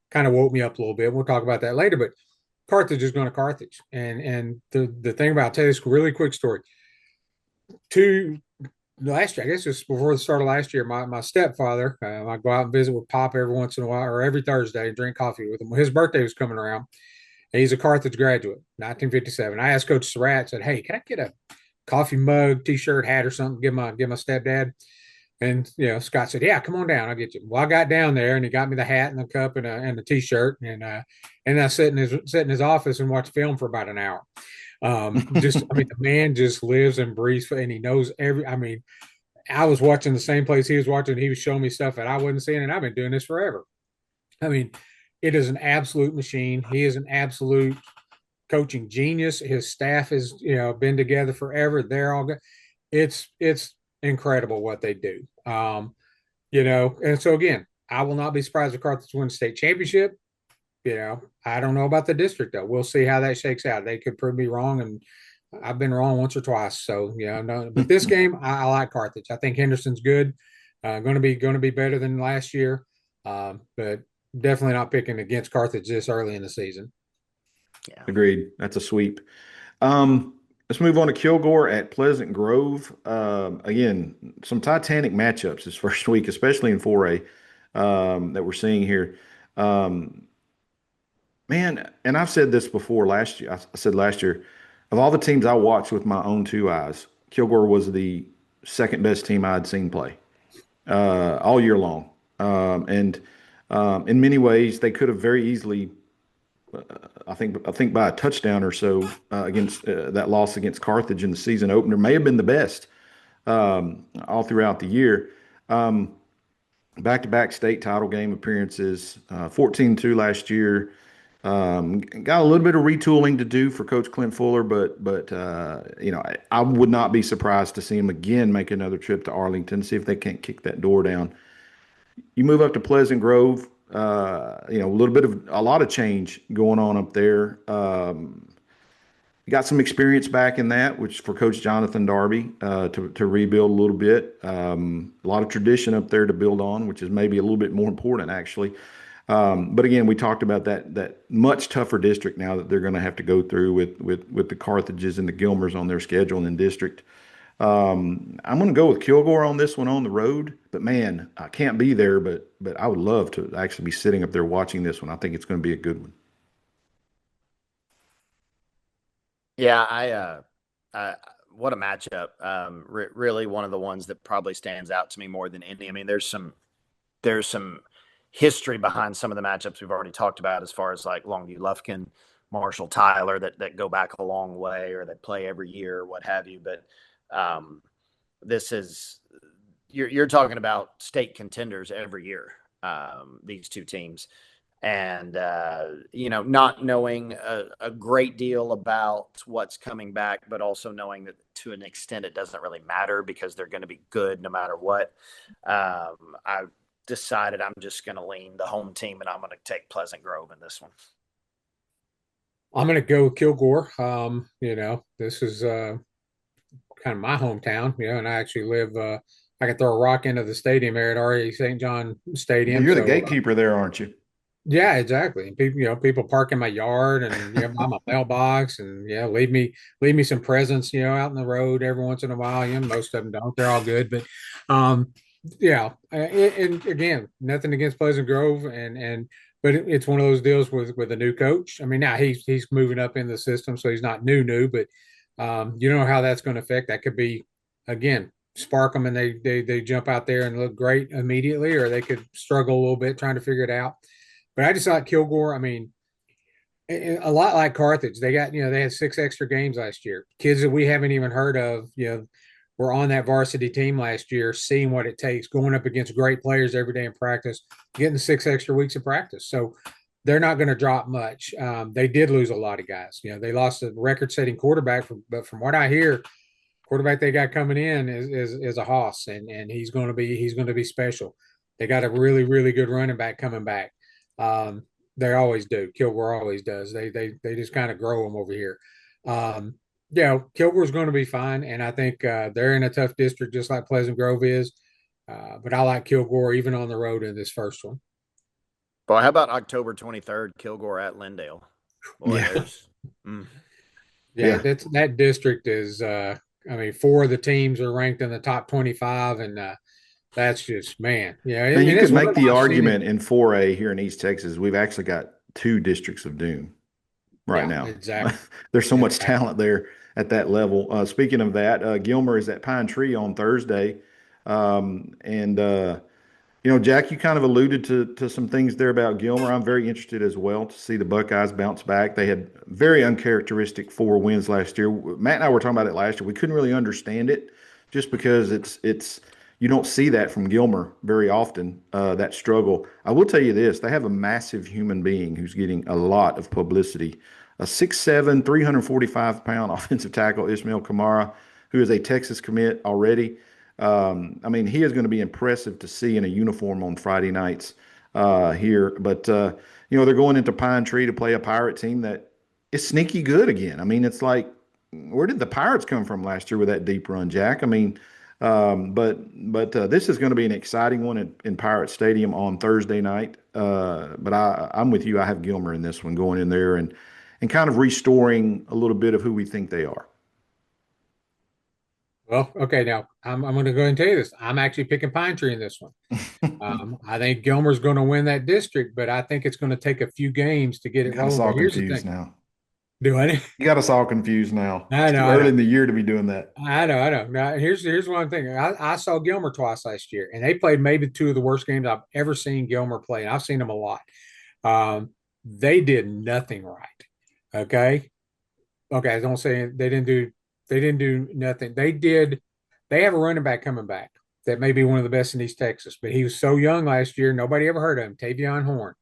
kind of woke me up a little bit. We'll talk about that later, but Carthage is going to Carthage. And the thing about, I'll tell you this really quick story. Last year, I guess it was before the start of last year, my stepfather, I go out and visit with Pop every once in a while, or every Thursday, and drink coffee with him. His birthday was coming around. He's a Carthage graduate, 1957. I asked Coach Surratt, said, "Hey, can I get a coffee mug, T-shirt, hat, or something? Give my stepdad." And Scott said, "Yeah, come on down, I'll get you." Well, I got down there, and he got me the hat and the cup and the T-shirt, and I sat in his office and watched film for about an hour. I mean, the man just lives and breathes, and he knows I was watching the same place he was watching. He was showing me stuff that I wasn't seeing, and I've been doing this forever. I mean, it is an absolute machine. He is an absolute coaching genius. His staff has, been together forever. They're all good. It's incredible what they do. And so again, I will not be surprised if Carthage wins the state championship. I don't know about the district though. We'll see how that shakes out. They could prove me wrong, and I've been wrong once or twice. So no. But this game, I like Carthage. I think Henderson's good. Going to be better than last year. But definitely not picking against Carthage this early in the season. Yeah, agreed. That's a sweep. Let's move on to Kilgore at Pleasant Grove. Again, some Titanic matchups this first week, especially in 4A that we're seeing here. Man, and I've said this before last year. I said last year, of all the teams I watched with my own two eyes, Kilgore was the second best team I'd seen play all year long. And in many ways, they could have very easily, I think by a touchdown or so against that loss against Carthage in the season opener, may have been the best all throughout the year. Back-to-back state title game appearances, 14-2 last year. Got a little bit of retooling to do for Coach Clint Fuller, but I would not be surprised to see him again make another trip to Arlington, see if they can't kick that door down. You move up to Pleasant Grove, a lot of change going on up there. You got some experience back in that, which for Coach Jonathan Darby to rebuild a little bit. A lot of tradition up there to build on, which is maybe a little bit more important actually. But again, we talked about that much tougher district now that they're going to have to go through with the Carthages and the Gilmers on their schedule in district. I'm going to go with Kilgore on this one on the road, but man, I can't be there, but I would love to actually be sitting up there watching this one. I think it's going to be a good one. Yeah, what a matchup. Really one of the ones that probably stands out to me more than any. I mean, there's some history behind some of the matchups we've already talked about, as far as like Longview, Lufkin, Marshall, Tyler, that go back a long way, or that play every year, or what have you. But this is, you're talking about state contenders every year, these two teams. And, not knowing a great deal about what's coming back, but also knowing that to an extent it doesn't really matter because they're going to be good no matter what. I decided I'm just going to lean the home team, and I'm going to take Pleasant Grove in this one. I'm going to go with Kilgore. This is kind of my hometown, and I actually live I can throw a rock into the stadium there at RA St. John Yeah, Stadium. you're the So gatekeeper there, aren't you? yeah, exactly. People, people park in my yard and by my mailbox, and leave me some presents, out in the road every once in a while. Most of them don't. They're all good, but um, and again, nothing against Pleasant Grove, but it's one of those deals with a new coach. I mean, now he's moving up in the system, so he's not new, but you don't know how that's going to affect. That could be again spark them and they jump out there and look great immediately, or they could struggle a little bit trying to figure it out. But I just thought Kilgore, I mean, a lot like Carthage. They got, they had 6 extra games last year. Kids that we haven't even heard of, were on that varsity team last year, seeing what it takes, going up against great players every day in practice, getting 6 extra weeks of practice. So they're not going to drop much. They did lose a lot of guys. They lost a record-setting quarterback, but from what I hear, quarterback they got coming in is a hoss, and he's going to be special. They got a really, really good running back coming back. They always do. Kilgore always does. They just kind of grow them over here. Kilgore's going to be fine, and I think they're in a tough district just like Pleasant Grove is. But I like Kilgore even on the road in this first one. Well, how about October 23rd, Kilgore at Lindale? Boy, that district is. I mean, 4 of the teams are ranked in the top 25, and that's just, man. Yeah. And you could make the argument in 4A here in East Texas, we've actually got 2 districts of doom right now. Exactly. There's so much talent there at that level. Speaking of that, Gilmer is at Pine Tree on Thursday. Jack, you kind of alluded to some things there about Gilmer. I'm very interested as well to see the Buckeyes bounce back. They had very uncharacteristic 4 wins last year. Matt and I were talking about it last year. We couldn't really understand it just because it's you don't see that from Gilmer very often, that struggle. I will tell you this, they have a massive human being who's getting a lot of publicity. A 6'7", 345-pound offensive tackle, Ishmael Kamara, who is a Texas commit already. He is going to be impressive to see in a uniform on Friday nights here. But, they're going into Pine Tree to play a Pirate team that is sneaky good again. I mean, it's like, where did the Pirates come from last year with that deep run, Jack? I mean, but this is going to be an exciting one in Pirate Stadium on Thursday night. But I'm with you. I have Gilmer in this one going in there and kind of restoring a little bit of who we think they are. Well, okay, now I'm going to go ahead and tell you this. I'm actually picking Pine Tree in this one. I think Gilmer's going to win that district, but I think it's going to take a few games to get it rolling. Got us all confused now. Do I? You got us all confused now. I know. It's too early in the year to be doing that. I know. Now, here's one thing. I saw Gilmer twice last year, and they played maybe 2 of the worst games I've ever seen Gilmer play, and I've seen them a lot. They did nothing right. Okay. Don't say they didn't do nothing. They have a running back coming back that may be one of the best in East Texas, but he was so young last year, nobody ever heard of him. Tavion Horn.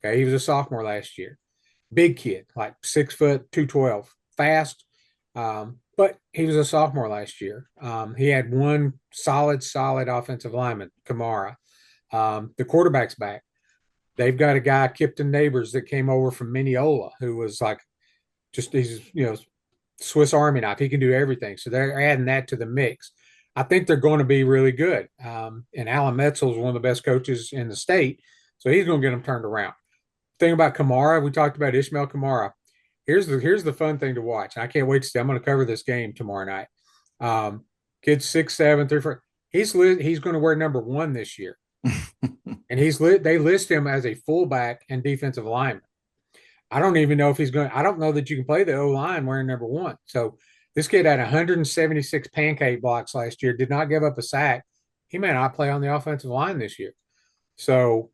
Okay, he was a sophomore last year. Big kid, like 6 foot, 212, fast. But he was a sophomore last year. He had one solid offensive lineman, Kamara. The quarterback's back. They've got a guy, Kipton Neighbors, that came over from Mineola, who was like, he's Swiss Army knife. He can do everything. So they're adding that to the mix. I think they're going to be really good. And Alan Metzel is one of the best coaches in the state. So he's going to get them turned around. Thing about Kamara, we talked about Ishmael Kamara. Here's the fun thing to watch. I can't wait to see. I'm going to cover this game tomorrow night. Kid's 6'7", 3'4". He's going to wear number 1 this year. And they list him as a fullback and defensive lineman. I don't even know if I don't know that you can play the O-line wearing number 1. So this kid had 176 pancake blocks last year, did not give up a sack. He may not play on the offensive line this year. So,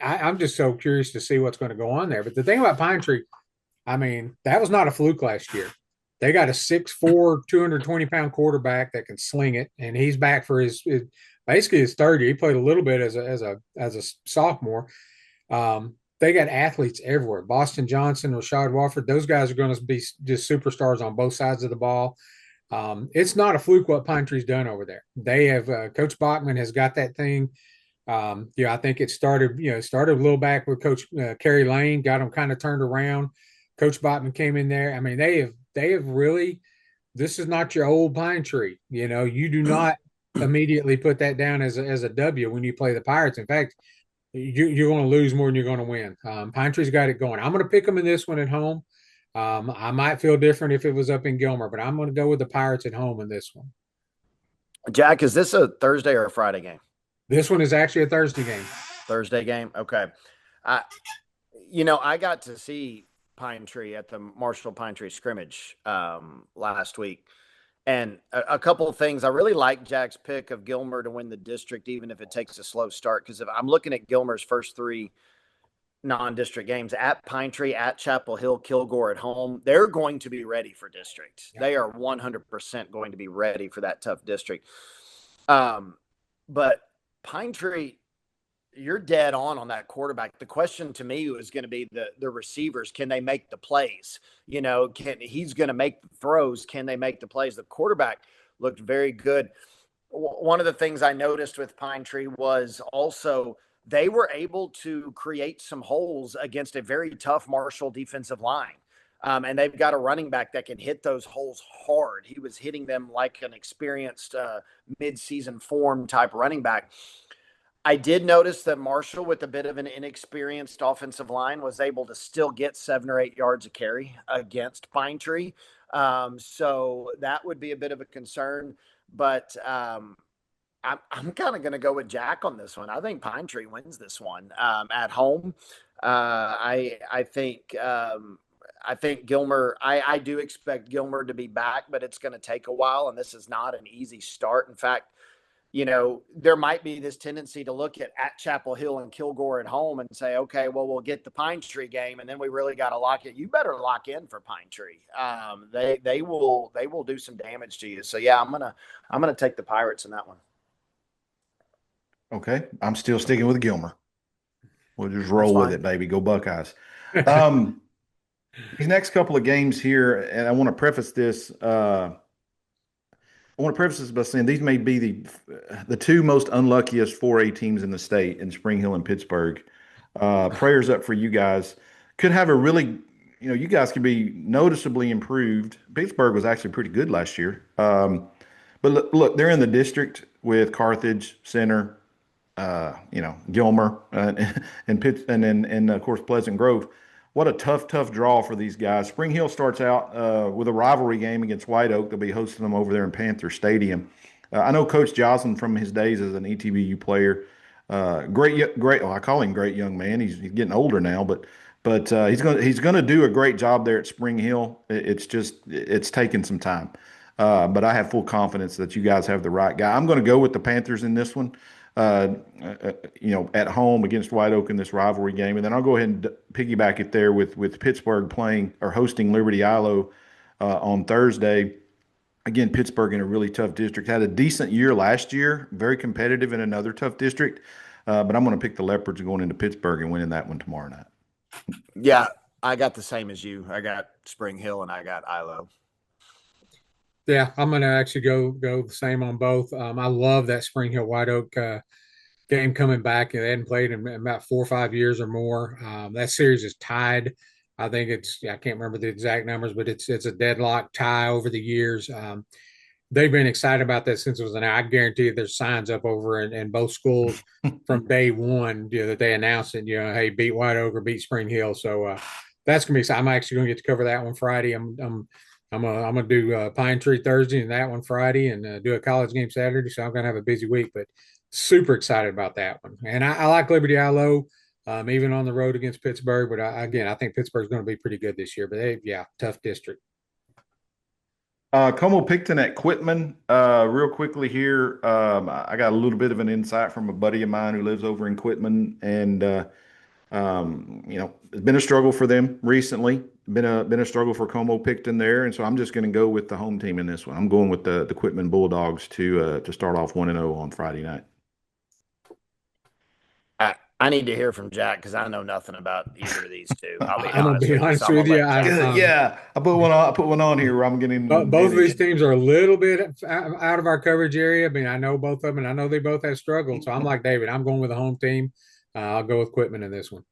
I'm just so curious to see what's going to go on there. But the thing about Pine Tree, I mean, that was not a fluke last year. They got a 6'4", 220-pound quarterback that can sling it, and he's back for his 3rd year. He played a little bit as a sophomore. They got athletes everywhere. Boston Johnson, Rashad Wofford, those guys are going to be just superstars on both sides of the ball. It's not a fluke what Pine Tree's done over there. They have Coach Bachman has got that thing. I think it started a little back with Coach Kerry Lane, got them kind of turned around. Coach Bachman came in there. I mean, they have really, this is not your old Pine Tree. You do not immediately put that down as a W when you play the Pirates. In fact, you're going to lose more than you're going to win. Pine Tree's got it going. I'm going to pick them in this one at home. I might feel different if it was up in Gilmer, but I'm going to go with the Pirates at home in this one. Jack, is this a Thursday or a Friday game? This one is actually a Thursday game. Thursday game? Okay. I got to see Pine Tree at the Marshall Pine Tree scrimmage last week. And a couple of things. I really like Jack's pick of Gilmer to win the district, even if it takes a slow start. Because if I'm looking at Gilmer's first 3 non-district games at Pine Tree, at Chapel Hill, Kilgore at home, they're going to be ready for district. Yeah. They are 100% going to be ready for that tough district. But Pine Tree, you're dead on that quarterback. The question to me was going to be the receivers. Can they make the plays? He's going to make the throws. Can they make the plays? The quarterback looked very good. One of the things I noticed with Pine Tree was also they were able to create some holes against a very tough Marshall defensive line. And they've got a running back that can hit those holes hard. He was hitting them like an experienced mid-season form type running back. I did notice that Marshall, with a bit of an inexperienced offensive line, was able to still get 7 or 8 yards of carry against Pine Tree. So that would be a bit of a concern. But I'm kind of going to go with Jack on this one. I think Pine Tree wins this one at home. I think Gilmer, I do expect Gilmer to be back, but it's going to take a while, and this is not an easy start. In fact, there might be this tendency to look at Chapel Hill and Kilgore at home and say, okay, well, we'll get the Pine Tree game, and then we really got to lock it. You better lock in for Pine Tree. They will do some damage to you. So yeah, I'm gonna take the Pirates in that one. Okay, I'm still sticking with Gilmer. We'll just roll with it, baby. Go Buckeyes. These next couple of games here, and I want to preface this. By saying these may be the 2 most unluckiest 4A teams in the state in Spring Hill and Pittsburgh. Prayers up for you guys. Could have a really, you guys could be noticeably improved. Pittsburgh was actually pretty good last year. But look, they're in the district with Carthage, Center, Gilmer, and of course Pleasant Grove. What a tough draw for these guys. Spring Hill starts out with a rivalry game against White Oak. They'll be hosting them over there in Panther Stadium. I know Coach Joslin from his days as an ETBU player. Great. Well, I call him great young man. He's getting older now, but he's going to do a great job there at Spring Hill. It's taken some time, but I have full confidence that you guys have the right guy. I'm going to go with the Panthers in this one. At home against White Oak in this rivalry game. And then I'll go ahead and piggyback it there with Pittsburgh playing or hosting Liberty Ilo on Thursday. Again, Pittsburgh in a really tough district. Had a decent year last year, very competitive in another tough district. But I'm going to pick the Leopards going into Pittsburgh and winning that one tomorrow night. Yeah, I got the same as you. I got Spring Hill and I got Ilo. Yeah, I'm going to actually go the same on both. I love that Spring Hill White Oak game coming back. They hadn't played in about 4 or 5 years or more. That series is tied. I think I can't remember the exact numbers, but it's a deadlock tie over the years. They've been excited about that since it was I guarantee you there's signs up over in both schools from day one, that they announced it, hey, beat White Oak or beat Spring Hill. So that's going to be, I'm actually going to get to cover that one Friday. I'm gonna do Pine Tree Thursday and that one Friday, and do a college game Saturday. So I'm gonna have a busy week, but super excited about that one. And I like Liberty Ilo, even on the road against Pittsburgh. But I think Pittsburgh's going to be pretty good this year. But tough district. Como Picton at Quitman. Real quickly here, I got a little bit of an insight from a buddy of mine who lives over in Quitman, and it's been a struggle for them recently. Been a struggle for Como Picton there, and so I'm just going to go with the home team in this one. I'm going with the Quitman Bulldogs to start off 1-0 on Friday night. I need to hear from Jack because I know nothing about either of these two. I'm gonna be honest with you. I put one on here where I'm getting. Both of these teams are a little bit out of our coverage area. I mean, I know both of them, and I know they both have struggled. So I'm like David. I'm going with the home team. I'll go with Quitman in this one.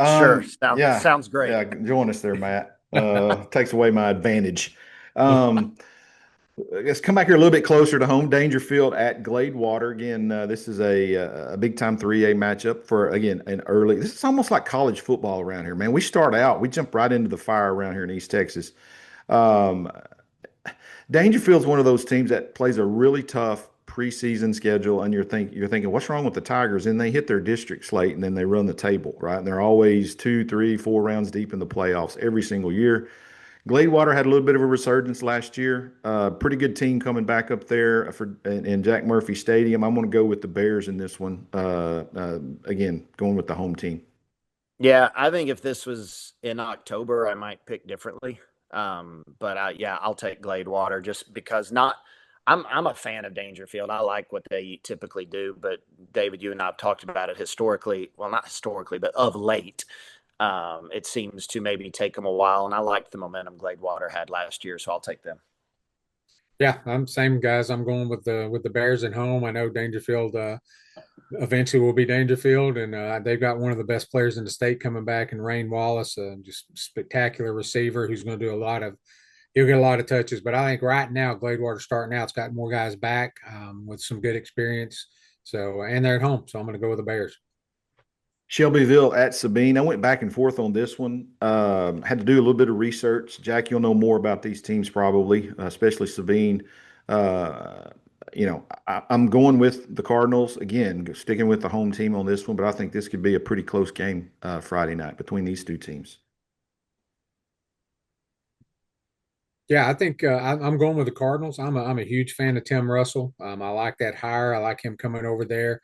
Sure. Sounds great. Yeah, join us there, Matt. Takes away my advantage. Let's come back here a little bit closer to home. Dangerfield at Gladewater. Again, this is a big time 3A matchup for, again, an early. This is almost like college football around here, man. We jump right into the fire around here in East Texas. Um, Dangerfield's one of those teams that plays a really tough preseason schedule, and you're thinking, what's wrong with the Tigers? And they hit their district slate, and then they run the table, right? And they're always 2, 3, 4 rounds deep in the playoffs every single year. Gladewater had a little bit of a resurgence last year. Pretty good team coming back up there in Jack Murphy Stadium. I'm going to go with the Bears in this one. Again, going with the home team. Yeah, I think if this was in October, I might pick differently. Yeah, I'll take Gladewater just because I'm a fan of Dangerfield. I like what they typically do, but David, you and I have talked about it historically. Well, not historically, but of late. It seems to maybe take them a while, and I liked the momentum Gladewater had last year, so I'll take them. Yeah, I'm same guys. I'm going with the Bears at home. I know Dangerfield eventually will be Dangerfield, and they've got one of the best players in the state coming back in Rain Wallace, just spectacular receiver who's going to do he'll get a lot of touches. But I think right now Gladewater starting out, it's got more guys back with some good experience. So and they're at home, so I'm going to go with the Bears. Shelbyville at Sabine. I went back and forth on this one. Had to do a little bit of research. Jack, you'll know more about these teams probably, especially Sabine. Uh, I'm going with the Cardinals again, sticking with the home team on this one, but I think this could be a pretty close game Friday night between these two teams. Yeah, I think I'm going with the Cardinals. I'm a huge fan of Tim Russell. I like that hire. I like him coming over there.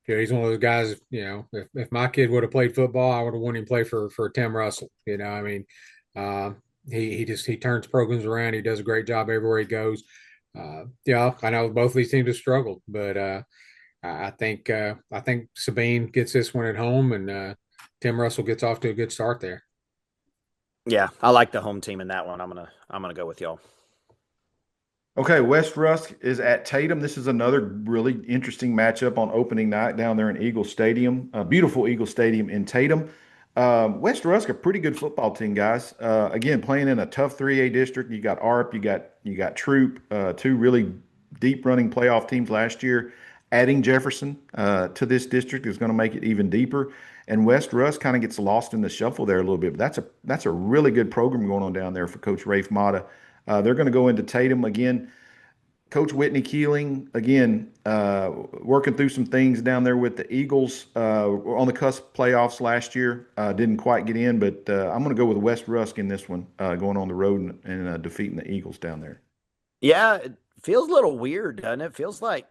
He's one of those guys. If my kid would have played football, I would have wanted him to play for Tim Russell. I mean, uh, he turns programs around. He does a great job everywhere he goes. Yeah, I know both of these teams have struggled, but I think Sabine gets this one at home, and Tim Russell gets off to a good start there. Yeah, I like the home team in that one. I'm gonna go with y'all. Okay, West Rusk is at Tatum. This is another really interesting matchup on opening night down there in Eagle Stadium, beautiful Eagle Stadium in Tatum. West Rusk, a pretty good football team, guys. Again, playing in a tough 3A district. You got ARP, you got Troop, two really deep running playoff teams last year. Adding Jefferson to this district is going to make it even deeper. And West Rusk kind of gets lost in the shuffle there a little bit. But that's a really good program going on down there for Coach Rafe Mata. They're going to go into Tatum again. Coach Whitney Keeling, again, working through some things down there with the Eagles on the cusp playoffs last year. Didn't quite get in, but I'm going to go with West Rusk in this one, going on the road and defeating the Eagles down there. Yeah, it feels a little weird, doesn't it? Feels like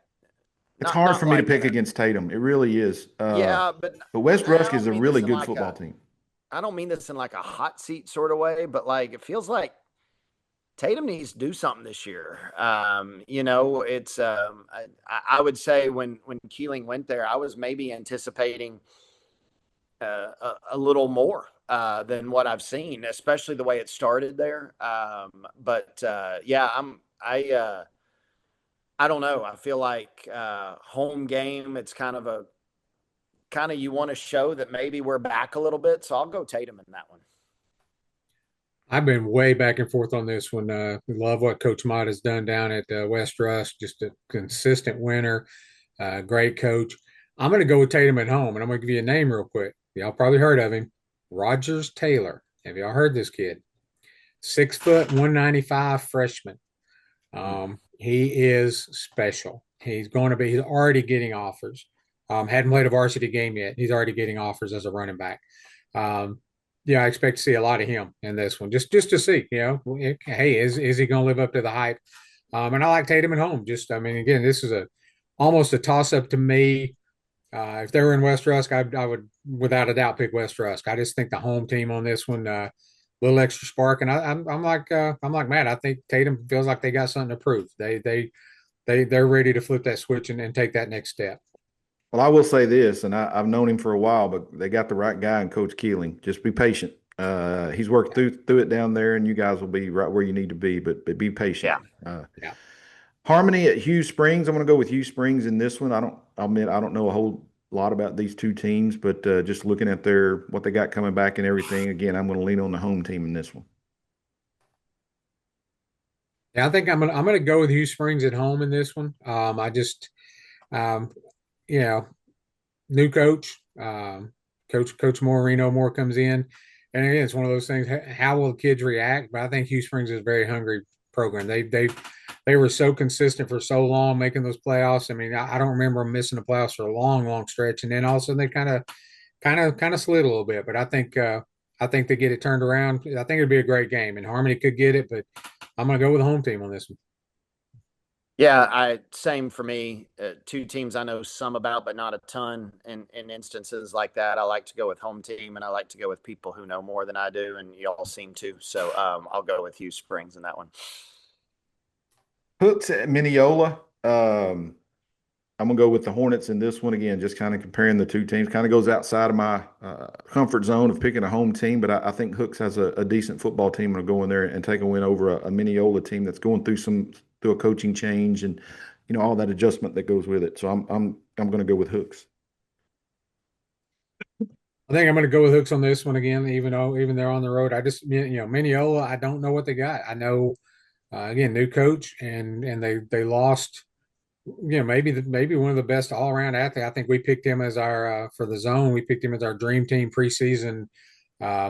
It's not hard for me to like pick against Tatum. It really is. yeah, but But West I Rusk is don't a mean really this in good like football a team. I don't mean this in like a hot seat sort of way, but like it feels like Tatum needs to do something this year. It's I would say when Keeling went there, I was maybe anticipating a little more than what I've seen, especially the way it started there. Yeah, I don't know. I feel like home game. It's kind of you want to show that maybe we're back a little bit. So I'll go Tatum in that one. I've been way back and forth on this one. Love what Coach Mott has done down at West Rusk. Just a consistent winner, great coach. I'm going to go with Tatum at home, and I'm going to give you a name real quick. Y'all probably heard of him, Rogers Taylor. Have y'all heard this kid? 6 foot, 195 freshman. He is special. He's already getting offers. Hadn't played a varsity game yet. He's already getting offers as a running back. Um, yeah, I expect to see a lot of him in this one, just to see, hey, is he going to live up to the hype? And I like Tatum at home. I mean, again, this is almost a toss up to me. If they were in West Rusk, I would without a doubt pick West Rusk. I just think the home team on this one, little extra spark, and I'm like Matt. I think Tatum feels like they got something to prove. They're ready to flip that switch and take that next step. Well, I will say this, and I've known him for a while, but they got the right guy in Coach Keeling. Just be patient. He's worked through it down there, and you guys will be right where you need to be. But be patient. Yeah. Harmony at Hughes Springs. I'm going to go with Hughes Springs in this one. I'll admit I don't know a whole lot about these two teams, but just looking at what they got coming back and everything, again, I'm going to lean on the home team in this one. Yeah, I think I'm gonna go with Hugh Springs at home in this one. I just um, you know, new coach, Coach Moore comes in, and again, it's one of those things. How will the kids react? But I think Hugh Springs is a very hungry program. They were so consistent for so long, making those playoffs. I mean, I don't remember them missing the playoffs for a long, long stretch, and then all of a sudden they kind of slid a little bit. But I think they get it turned around. I think it'd be a great game, and Harmony could get it, but I'm going to go with the home team on this one. Yeah, same for me. Two teams I know some about, but not a ton. In instances like that, I like to go with home team, and I like to go with people who know more than I do, and y'all seem to. So I'll go with Hugh Springs in that one. Hooks at Mineola. I'm gonna go with the Hornets in this one again. Just kind of comparing the two teams, kind of goes outside of my comfort zone of picking a home team. But I think Hooks has a decent football team and will go in there and take a win over a Mineola team that's going through a coaching change and all that adjustment that goes with it. So I'm going to go with Hooks. I think I'm going to go with Hooks on this one again, even they're on the road. I just Mineola. I don't know what they got. I know again new coach and they lost. Maybe one of the best all around athletes. I think we picked him as our for the zone. We picked him as our dream team preseason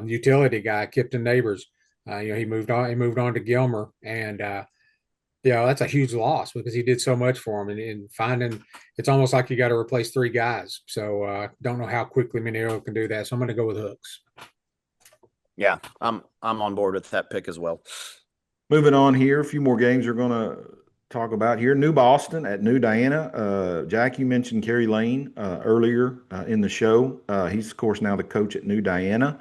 utility guy, Kipton Neighbors. He moved on. He moved on to Gilmer, and that's a huge loss because he did so much for him. And finding it's almost like you got to replace three guys. So don't know how quickly Minero can do that. So I'm going to go with Hooks. Yeah, I'm on board with that pick as well. Moving on here, a few more games we're going to talk about here. New Boston at New Diana. Jack, you mentioned Kerry Lane earlier in the show. He's, of course, now the coach at New Diana.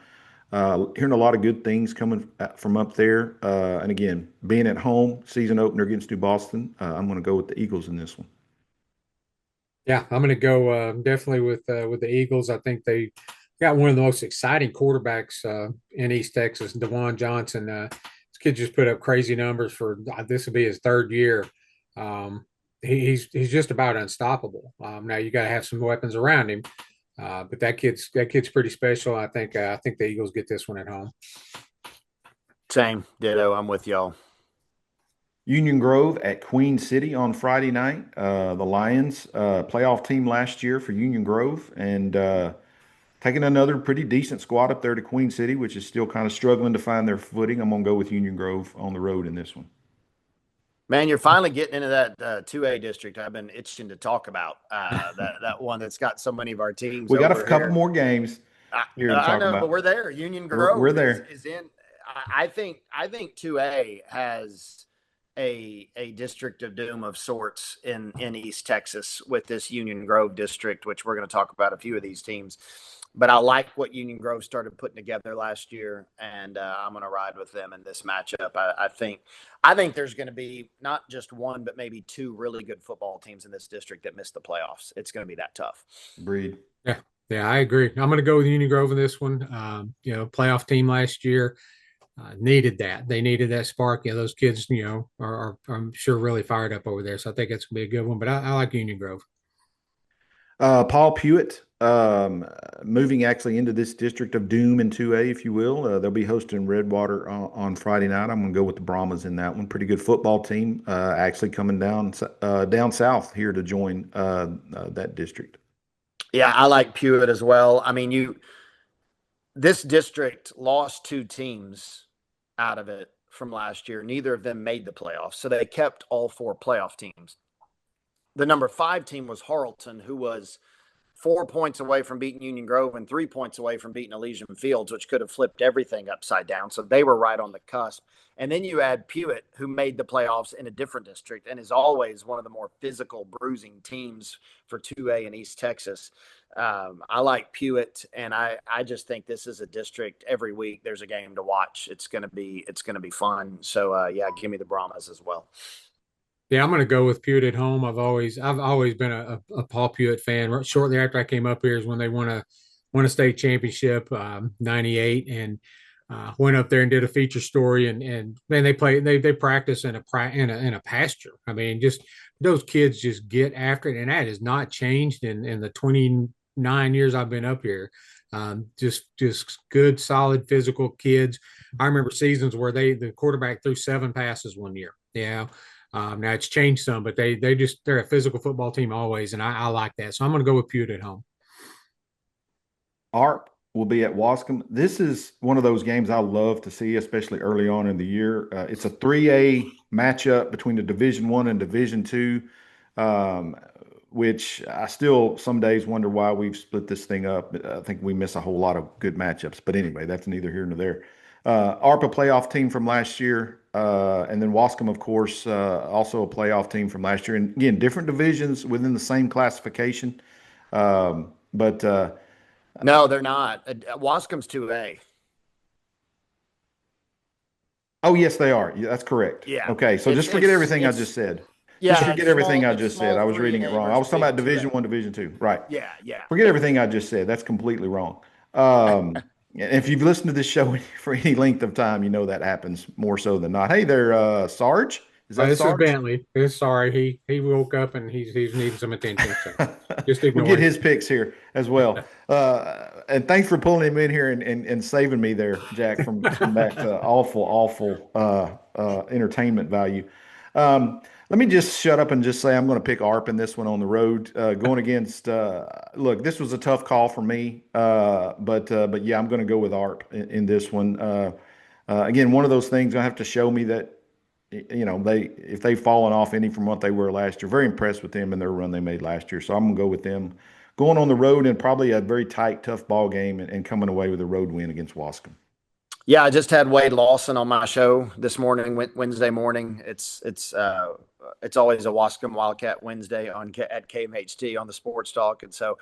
Hearing a lot of good things coming from up there. And again, being at home, season opener against New Boston, I'm going to go with the Eagles in this one. Yeah, I'm going to go definitely with the Eagles. I think they got one of the most exciting quarterbacks in East Texas, DeJuan Johnson. This kid just put up crazy numbers for this will be his third year. He's just about unstoppable. Now you got to have some weapons around him, but that kid's pretty special. I think the Eagles get this one at home. Same, ditto. I'm with y'all. Union Grove at Queen City on Friday night. The Lions, playoff team last year for Union Grove, and taking another pretty decent squad up there to Queen City, which is still kind of struggling to find their footing. I'm going to go with Union Grove on the road in this one. Man, you're finally getting into that 2A district I've been itching to talk about. That one that's got so many of our teams. We got a couple more games here to talk about. But we're there. Union Grove we're there. Is in. I think 2A has a district of doom of sorts in East Texas with this Union Grove district, which we're going to talk about a few of these teams. But I like what Union Grove started putting together last year, and I'm going to ride with them in this matchup. I think there's going to be not just one, but maybe two really good football teams in this district that miss the playoffs. It's going to be that tough. Agreed. Yeah, I agree. I'm going to go with Union Grove in this one. Playoff team last year needed that. They needed that spark. Those kids, are I'm sure really fired up over there. So I think it's going to be a good one. But I like Union Grove. Paul Pewitt, moving actually into this district of doom in 2A, if you will. They'll be hosting Redwater on Friday night. I'm going to go with the Brahmas in that one. Pretty good football team, actually coming down south here to join that district. Yeah, I like Pewitt as well. I mean, this district lost two teams out of it from last year. Neither of them made the playoffs, so they kept all four playoff teams. The number 5 team was Harleton, who was 4 points away from beating Union Grove and 3 points away from beating Elysian Fields, which could have flipped everything upside down. So they were right on the cusp. And then you add Pewitt, who made the playoffs in a different district and is always one of the more physical, bruising teams for 2A in East Texas. I like Pewitt, and I just think this is a district every week there's a game to watch. It's going to be fun. So give me the Brahmas as well. Yeah, I'm going to go with Pewitt at home. I've always been a Paul Pewitt fan. Shortly after I came up here is when they won a state championship, 98, and went up there and did a feature story. And man, they practice in a pasture. I mean, just those kids just get after it, and that has not changed in the 29 years I've been up here. Just good, solid, physical kids. I remember seasons where the quarterback threw 7 passes one year. Yeah. Now it's changed some, but they're a physical football team always, and I like that. So I'm going to go with Pewter at home. ARP will be at Wascom. This is one of those games I love to see, especially early on in the year. It's a 3A matchup between the Division One and Division Two, which I still some days wonder why we've split this thing up. I think we miss a whole lot of good matchups. But anyway, that's neither here nor there. ARP, a playoff team from last year, and then Wascom, of course, also a playoff team from last year. And again, different divisions within the same classification. But No, they're not. Wascom's 2A. Oh, yes, they are. Yeah, that's correct. Yeah. Okay, so just forget everything I just said. Just Yeah, forget it's everything I it's just said. small I was reading it 3A wrong. I was versus talking about big Division 2A. One, Division Two. Right. Yeah, yeah. Forget everything I just said. That's completely wrong. And if you've listened to this show for any length of time, you know that happens more so than not. Hey there, Sarge. Is that This is Sarge? Bentley. Sorry, he woke up and he's needing some attention. So just We'll ignore get him. his picks here as well. And thanks for pulling him in here and saving me there, Jack, from that awful entertainment value. Let me just shut up and just say I'm going to pick ARP in this one on the road. Going against, look, this was a tough call for me, but yeah, I'm going to go with ARP in this one. Again, one of those things I have to show me that if they've fallen off any from what they were last year. Very impressed with them and their run they made last year. So I'm gonna go with them going on the road in probably a very tight, tough ball game and coming away with a road win against Wascom. Yeah, I just had Wade Lawson on my show this morning, Wednesday morning. It's always a Wascom Wildcat Wednesday at KMHT on the Sports Talk, and so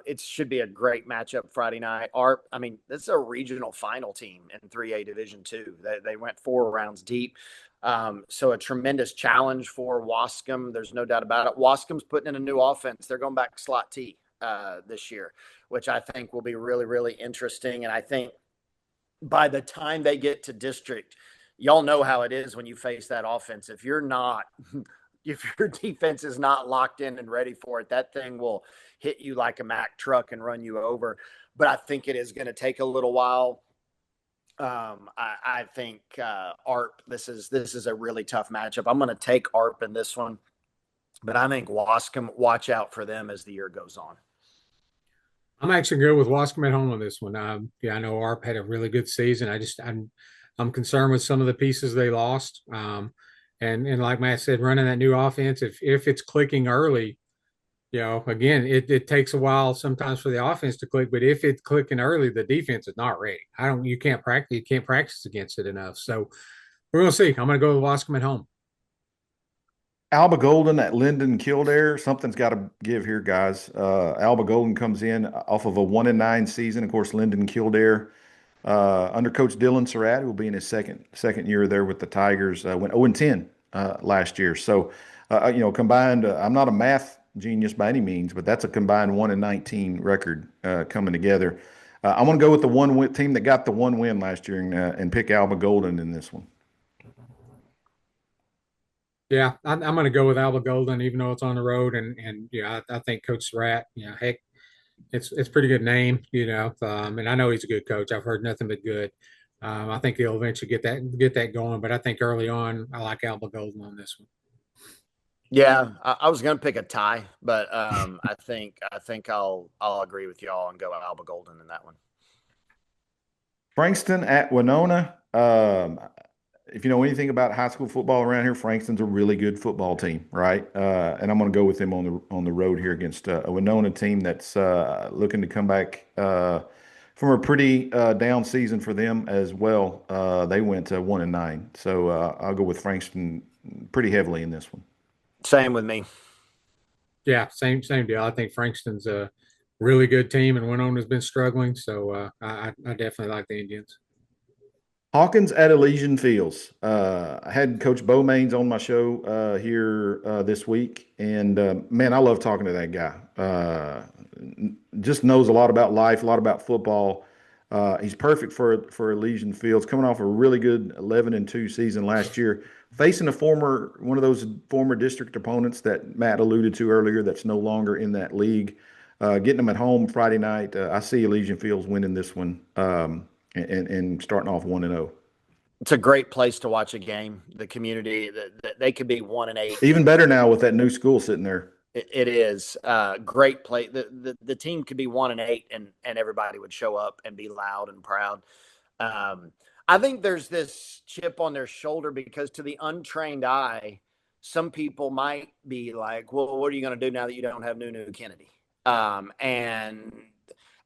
it should be a great matchup Friday night. I mean, this is a regional final team in 3A Division Two. They went 4 rounds deep. So a tremendous challenge for Wascom. There's no doubt about it. Wascom's putting in a new offense. They're going back to slot T this year, which I think will be really, really interesting. And I think by the time they get to district, y'all know how it is when you face that offense. If your defense is not locked in and ready for it, that thing will hit you like a Mack truck and run you over. But I think it is going to take a little while. I think ARP. This is a really tough matchup. I'm going to take ARP in this one, but I think Wascom. Watch out for them as the year goes on. I'm actually good with Wascom at home on this one. Yeah, I know ARP had a really good season. I'm concerned with some of the pieces they lost. And like Matt said, running that new offense, if it's clicking early, again, it takes a while sometimes for the offense to click, but if it's clicking early, the defense is not ready. You can't practice against it enough. So we're going to see. I'm going to go with Wascom at home. Alba Golden at Linden Kildare. Something's got to give here, guys. Alba Golden comes in off of a 1-9 season. Of course, Linden Kildare under Coach Dylan Surratt, who will be in his second year there with the Tigers, went 0-10 last year. So, combined, I'm not a math genius by any means, but that's a combined 1-19 record coming together. I want to go with the team that got the 1 win last year and pick Alba Golden in this one. Yeah, I'm going to go with Alba Golden, even though it's on the road, and I think Coach Surratt, heck, it's a pretty good name, and I know he's a good coach. I've heard nothing but good. I think he'll eventually get that going, but I think early on, I like Alba Golden on this one. Yeah, I was going to pick a tie, but I think I'll agree with y'all and go Alba Golden in that one. Frankston at Winona. If you know anything about high school football around here, Frankston's a really good football team, right? And I'm going to go with them on the road here against a Winona team that's looking to come back from a pretty down season for them as well. They went 1-9, so I'll go with Frankston pretty heavily in this one. Same with me. Yeah, same deal. I think Frankston's a really good team, and Winona's been struggling, so I definitely like the Indians. Hawkins at Elysian Fields. I had Coach Bo Maines on my show here this week, and man, I love talking to that guy. Just knows a lot about life, a lot about football. He's perfect for Elysian Fields, coming off a really good 11-2 season last year, facing one of those former district opponents that Matt alluded to earlier that's no longer in that league. Getting them at home Friday night, I see Elysian Fields winning this one and starting off 1-0. It's a great place to watch a game. The community, they could be 1-8. Even better now with that new school sitting there. It is great play. The team could be 1-8 and everybody would show up and be loud and proud. I think there's this chip on their shoulder because to the untrained eye, some people might be like, well, what are you going to do now that you don't have Nunu Kennedy? And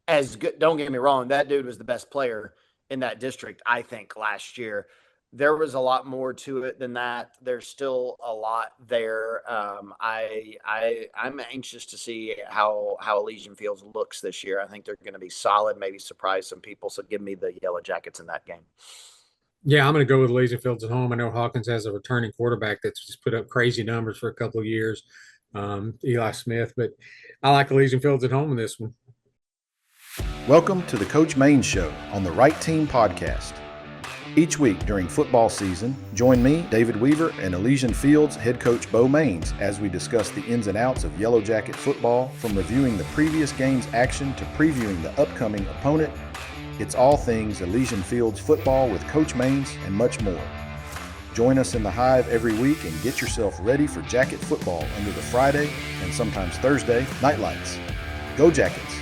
as good, don't get me wrong, that dude was the best player in that district, I think, last year. There was a lot more to it than that. There's still a lot there. I'm anxious to see how Elysian Fields looks this year. I think they're going to be solid, maybe surprise some people. So give me the Yellow Jackets in that game. Yeah, I'm going to go with Elysian Fields at home. I know Hawkins has a returning quarterback that's just put up crazy numbers for a couple of years, Eli Smith, but I like Elysian Fields at home in this one. Welcome to the Coach Maines Show on the Right Team Podcast. Each week during football season, join me, David Weaver, and Elysian Fields head coach Bo Maines as we discuss the ins and outs of Yellow Jacket football, from reviewing the previous game's action to previewing the upcoming opponent. It's all things Elysian Fields football with Coach Maines and much more. Join us in the Hive every week and get yourself ready for Jacket football under the Friday and sometimes Thursday nightlights. Go Jackets!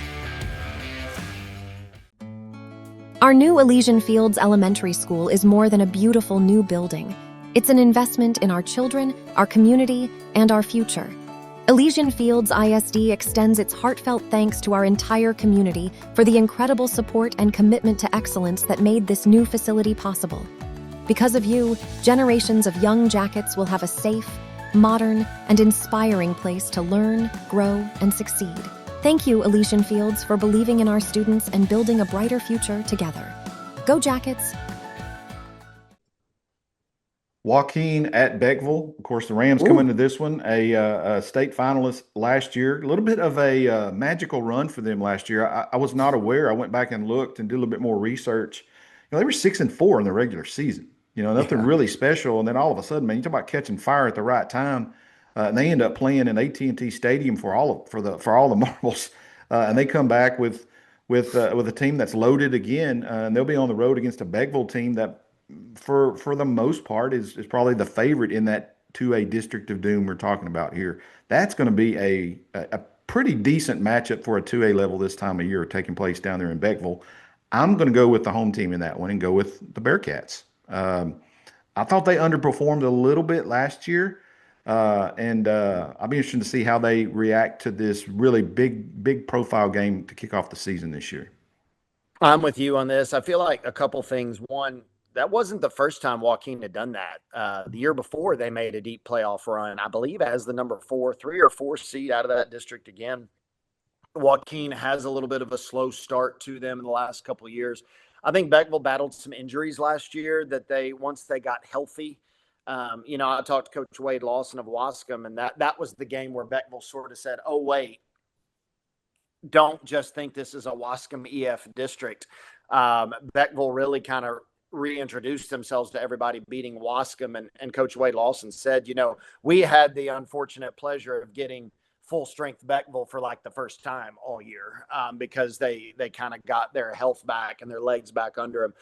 Our new Elysian Fields Elementary School is more than a beautiful new building. It's an investment in our children, our community, and our future. Elysian Fields ISD extends its heartfelt thanks to our entire community for the incredible support and commitment to excellence that made this new facility possible. Because of you, generations of young Jackets will have a safe, modern, and inspiring place to learn, grow, and succeed. Thank you, Elysian Fields, for believing in our students and building a brighter future together. Go Jackets! Joaquin at Beckville. Of course, the Rams come into this one, a state finalist last year. A little bit of a magical run for them last year. I was not aware. I went back and looked and did a little bit more research. They were 6-4 in the regular season. Nothing really special. And then all of a sudden, man, you talk about catching fire at the right time. And they end up playing in AT&T Stadium for all the marbles, and they come back with a team that's loaded again, and they'll be on the road against a Beckville team that, for the most part, is probably the favorite in that 2A District of Doom we're talking about here. That's going to be a pretty decent matchup for a 2A level this time of year, taking place down there in Beckville. I'm going to go with the home team in that one and go with the Bearcats. I thought they underperformed a little bit last year. And I'll be interested to see how they react to this really big profile game to kick off the season this year. I'm with you on this. I feel like a couple things. One, that wasn't the first time Joaquin had done that. The year before, they made a deep playoff run, I believe, as the number 3 or 4 seed out of that district again. Joaquin has a little bit of a slow start to them in the last couple of years. I think Beckville battled some injuries last year that once they got healthy. I talked to Coach Wade Lawson of Wascom, and that was the game where Beckville sort of said, oh, wait, don't just think this is a Wascom EF district. Beckville really kind of reintroduced themselves to everybody beating Wascom, and Coach Wade Lawson said, we had the unfortunate pleasure of getting full-strength Beckville for like the first time all year because they kind of got their health back and their legs back under them.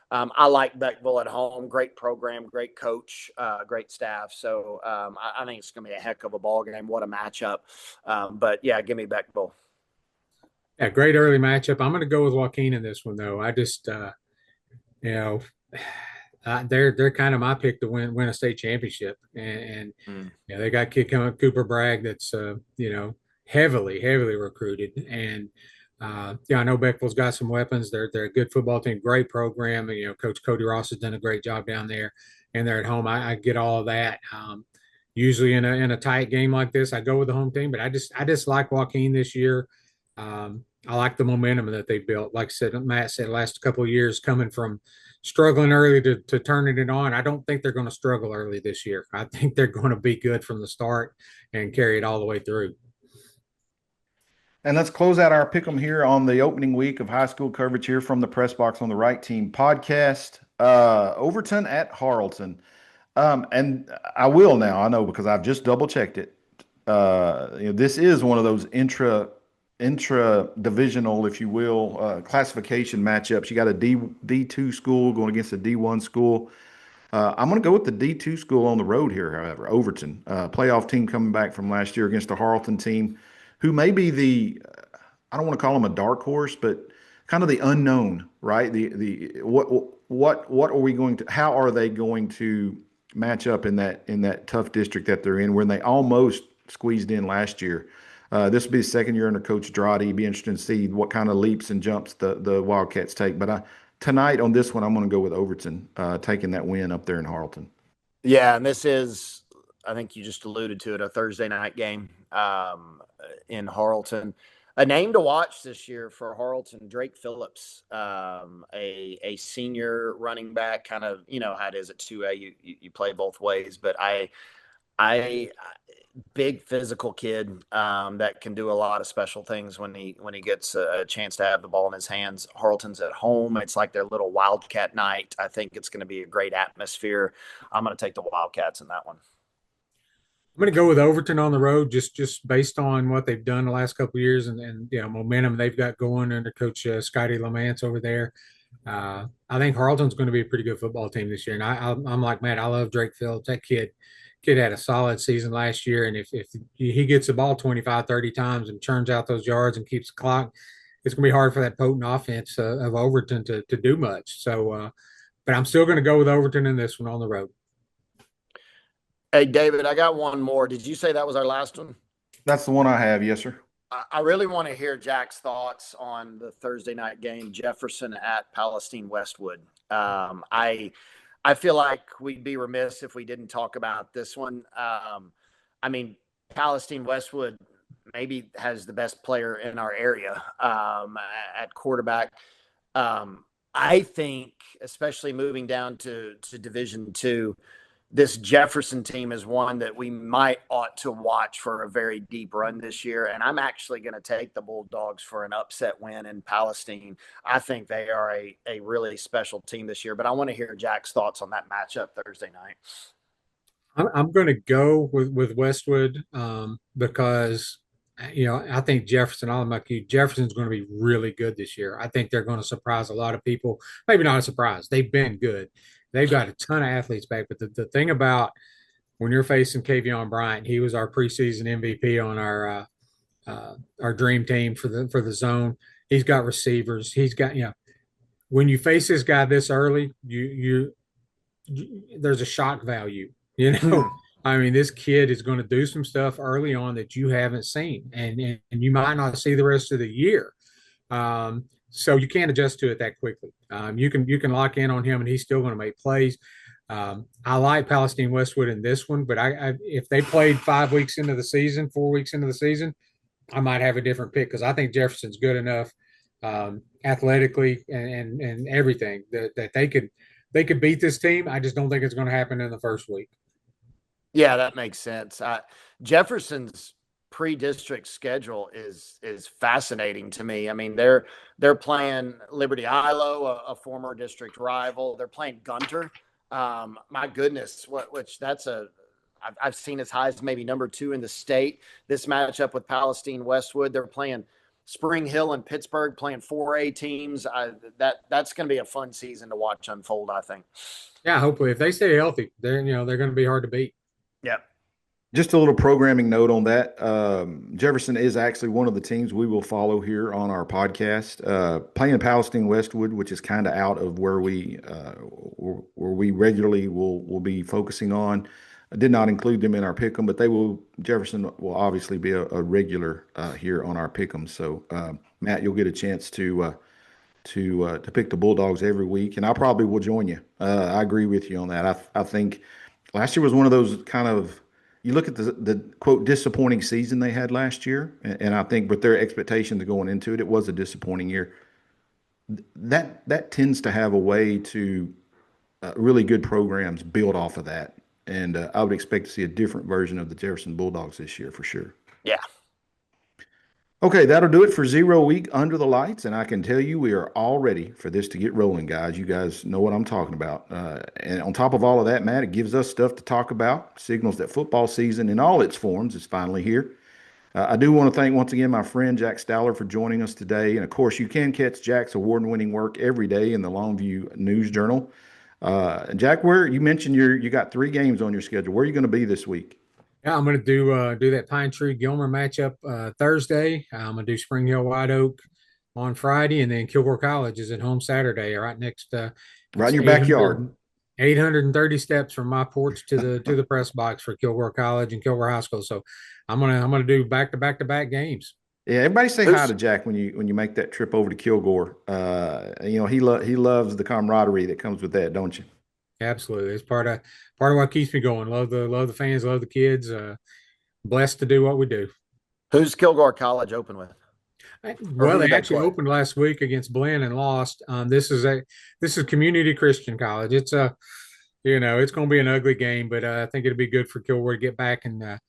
I like Beckville at home. Great program, great coach, great staff. So I think it's going to be a heck of a ball game. What a matchup. But, yeah, give me Beckville. Yeah, great early matchup. I'm going to go with Joaquin in this one, though. I just, they're kind of my pick to win a state championship. And they got kid coming up, Cooper Bragg, that's, heavily recruited. And, I know Beckville's got some weapons. They're a good football team, great program. Coach Cody Ross has done a great job down there, and they're at home. I get all of that. Usually in a tight game like this, I go with the home team, but I just like Joaquin this year. I like the momentum that they built. Like Matt said, last couple of years coming from struggling early to turning it on. I don't think they're going to struggle early this year. I think they're going to be good from the start and carry it all the way through. And let's close out our pick'em here on the opening week of high school coverage here from the Press Box on the Right Team podcast. Overton at Harleton. And I will now, I know, because I've just double checked it. This is one of those intra-divisional, if you will, classification matchups. You got a D2 school going against a D1 school. I'm going to go with the D2 school on the road here, however, Overton, playoff team coming back from last year against a Harleton team who may be I don't want to call them a dark horse, but kind of the unknown, right? What are we going to, how are they going to match up in that tough district that they're in when they almost squeezed in last year? This will be the second year under Coach Drotty. Be interesting to see what kind of leaps and jumps the Wildcats take. But tonight on this one, I'm going to go with Overton taking that win up there in Harleton. Yeah, and this is, I think you just alluded to it, a Thursday night game in Harleton. A name to watch this year for Harleton, Drake Phillips, a senior running back, kind of, how it is at 2A. You play both ways, but I big physical kid that can do a lot of special things when he gets a chance to have the ball in his hands. Harleton's at home. It's like their little Wildcat night. I think it's going to be a great atmosphere. I'm going to take the Wildcats in that one. I'm going to go with Overton on the road, just based on what they've done the last couple of years and momentum they've got going under Coach Scotty Lamance over there. I think Harleton's going to be a pretty good football team this year, and I'm like Matt. I love Drake Phillips. That kid had a solid season last year, and if he gets the ball 25, 30 times and churns out those yards and keeps the clock, it's going to be hard for that potent offense of Overton to do much. So, but I'm still going to go with Overton in this one on the road. Hey, David, I got one more. Did you say that was our last one? That's the one I have. Yes, sir. I really want to hear Jack's thoughts on the Thursday night game, Jefferson at Palestine Westwood. I feel like we'd be remiss if we didn't talk about this one. I mean, Palestine Westwood maybe has the best player in our area at quarterback. I think, especially moving down to Division II, this Jefferson team is one that we ought to watch for a very deep run this year. And I'm actually going to take the Bulldogs for an upset win in Palestine. I think they are a really special team this year, but I want to hear Jack's thoughts on that matchup Thursday night. I'm going to go with Westwood because, I think Jefferson, Jefferson's going to be really good this year. I think they're going to surprise a lot of people. Maybe not a surprise. They've been good. They've got a ton of athletes back. But the thing about when you're facing Kavion Bryant, he was our preseason MVP on our dream team for the zone. He's got receivers. He's got, when you face this guy this early, you there's a shock value, I mean, this kid is going to do some stuff early on that you haven't seen, and you might not see the rest of the year. So you can't adjust to it that quickly. You can lock in on him, and he's still going to make plays. I like Palestine Westwood in this one, but if they played 4 weeks into the season, I might have a different pick because I think Jefferson's good enough athletically and everything that they could beat this team. I just don't think it's going to happen in the first week. Yeah, that makes sense. Jefferson's pre-district schedule is fascinating to me. I mean, they're playing Liberty Ilo, a former district rival. They're playing Gunter. My goodness, I've seen as high as maybe number 2 in the state. This matchup with Palestine Westwood, they're playing Spring Hill and Pittsburgh, playing 4A teams. That's going to be a fun season to watch unfold, I think. Yeah, hopefully if they stay healthy, they're going to be hard to beat. Yeah. Just a little programming note on that. Jefferson is actually one of the teams we will follow here on our podcast. Playing Palestine Westwood, which is kind of out of where we regularly will be focusing on. I did not include them in our pick'em, but Jefferson will obviously be a regular here on our pick'em. So Matt, you'll get a chance to pick the Bulldogs every week, and I probably will join you. I agree with you on that. I think last year was one of those kind of. You look at the quote disappointing season they had last year, and I think with their expectations going into it, it was a disappointing year. That tends to have a way to really good programs build off of that, and I would expect to see a different version of the Jefferson Bulldogs this year for sure. Yeah. Okay, that'll do it for 0 week under the lights, and I can tell you we are all ready for this to get rolling, guys. You guys know what I'm talking about. And on top of all of that, Matt, it gives us stuff to talk about, signals that football season in all its forms is finally here. I do want to thank once again my friend Jack Stallard for joining us today. And of course, you can catch Jack's award-winning work every day in the Longview News Journal. Jack, where you mentioned you got 3 games on your schedule. Where are you going to be this week? Yeah, I'm going to do that Pine Tree Gilmer matchup Thursday. I'm going to do Spring Hill White Oak on Friday, and then Kilgore College is at home Saturday, right next. Right in your backyard. 830 steps from my porch to the press box for Kilgore College and Kilgore High School. So I'm gonna do back to back games. Yeah, everybody say hi to Jack when you make that trip over to Kilgore. He loves the camaraderie that comes with that, don't you? Absolutely, it's part of what keeps me going. Love the fans, love the kids. Blessed to do what we do. Who's Kilgore College open with? Well, they actually opened last week against Blinn and lost. This is Community Christian College. It's it's going to be an ugly game, but I think it'll be good for Kilgore to get back and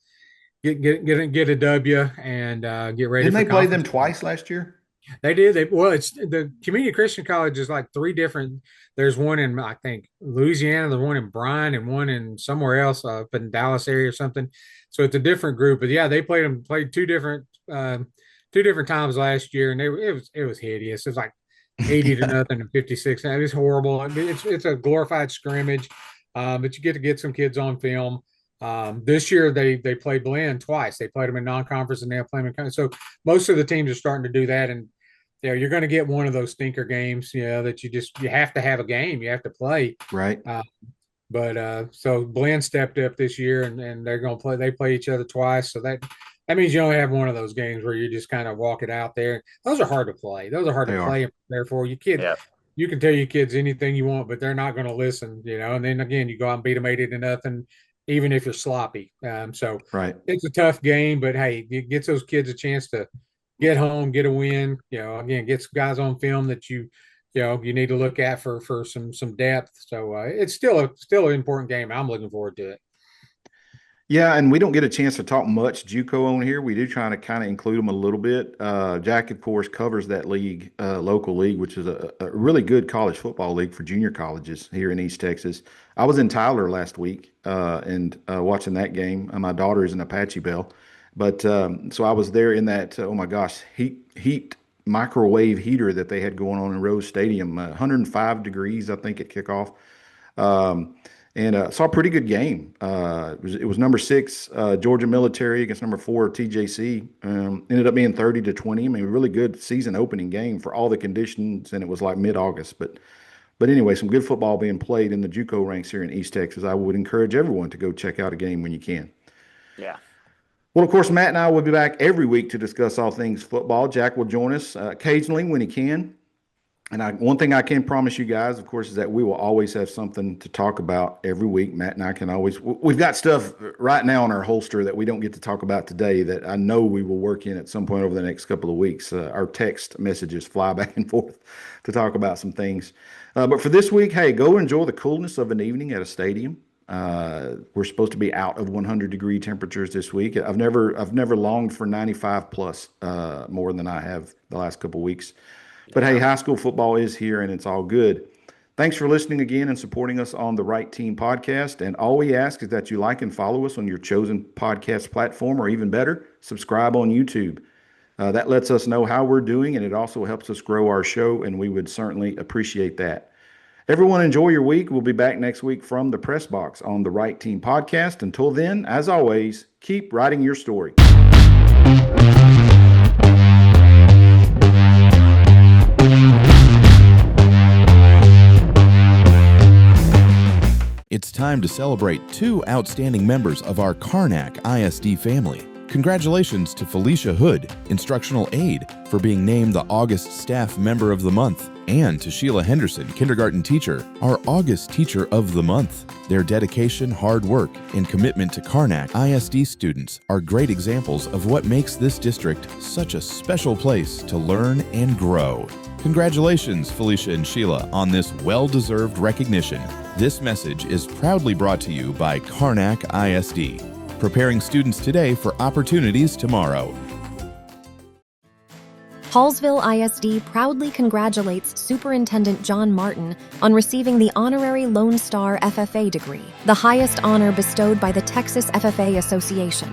get a W and get ready. Didn't they play them twice last year? They did. It's the Community Christian College is like 3 different. There's one in I think Louisiana, there's one in Bryan, and one in somewhere else up in Dallas area or something. So it's a different group. But yeah, they played 2 different times last year, and it was hideous. It was like 80-0 and 56. It was horrible. I mean, it's a glorified scrimmage, but you get to get some kids on film. This year they played Blinn twice. They played them in non-conference and they'll play them in. So most of the teams are starting to do that, and you're going to get one of those stinker games. That you have to have a game. You have to play. Right. So Blinn stepped up this year, and they're going to play. They play each other twice, so that means you only have one of those games where you just kind of walk it out there. Those are hard to play. Those are hard to play. Therefore, you can tell your kids anything you want, but they're not going to listen. And then again, you go out and beat them 80-0, even if you're sloppy. So right. It's a tough game, but hey, it gets those kids a chance to get home, get a win. Again, get some guys on film that you need to look at for some depth. So it's still an important game. I'm looking forward to it. Yeah, and we don't get a chance to talk much JUCO on here. We do try to kind of include them a little bit. Jack, of course, covers that league, local league, which is a really good college football league for junior colleges here in East Texas. I was in Tyler last week and watching that game. My daughter is an Apache Belle. But so I was there in that, oh my gosh, heat microwave heater that they had going on in Rose Stadium, 105 degrees, I think, at kickoff. And saw a pretty good game. It was number 6 Georgia Military against number 4 TJC. Ended up being 30-20. I mean, a really good season opening game for all the conditions, and it was like mid-August. But anyway, some good football being played in the JUCO ranks here in East Texas. I would encourage everyone to go check out a game when you can. Yeah. Well, of course, Matt and I will be back every week to discuss all things football. Jack will join us occasionally when he can. And one thing I can promise you guys, of course, is that we will always have something to talk about every week. Matt and I can always – we've got stuff right now in our holster that we don't get to talk about today that I know we will work in at some point over the next couple of weeks. Our text messages fly back and forth to talk about some things. But for this week, hey, go enjoy the coolness of an evening at a stadium. We're supposed to be out of 100-degree temperatures this week. I've never longed for 95 plus more than I have the last couple of weeks. But hey, high school football is here and it's all good. Thanks for listening again and supporting us on the Right Team podcast. And all we ask is that you like and follow us on your chosen podcast platform, or even better, subscribe on YouTube. That lets us know how we're doing, and it also helps us grow our show, and we would certainly appreciate that. Everyone enjoy your week. We'll be back next week from the press box on the Right Team podcast. Until then, as always, keep writing your story. It's time to celebrate 2 outstanding members of our Karnak ISD family. Congratulations to Felicia Hood, instructional aide, for being named the August Staff Member of the Month, and to Sheila Henderson, kindergarten teacher, our August Teacher of the Month. Their dedication, hard work, and commitment to Karnak ISD students are great examples of what makes this district such a special place to learn and grow. Congratulations, Felicia and Sheila, on this well-deserved recognition. This message is proudly brought to you by Karnak ISD, preparing students today for opportunities tomorrow. Hallsville ISD proudly congratulates Superintendent John Martin on receiving the honorary Lone Star FFA degree, the highest honor bestowed by the Texas FFA Association.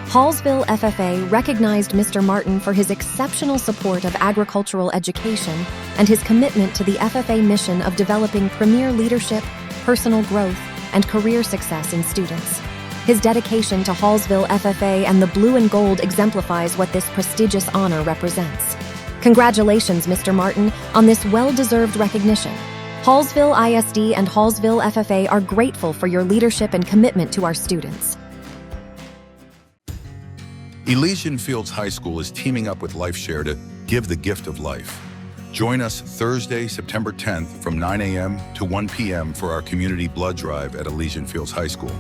Hallsville FFA recognized Mr. Martin for his exceptional support of agricultural education and his commitment to the FFA mission of developing premier leadership, personal growth, and career success in students. His dedication to Hallsville FFA and the blue and gold exemplifies what this prestigious honor represents. Congratulations, Mr. Martin, on this well-deserved recognition. Hallsville ISD and Hallsville FFA are grateful for your leadership and commitment to our students. Elysian Fields High School is teaming up with LifeShare to give the gift of life. Join us Thursday, September 10th from 9 a.m. to 1 p.m. for our community blood drive at Elysian Fields High School.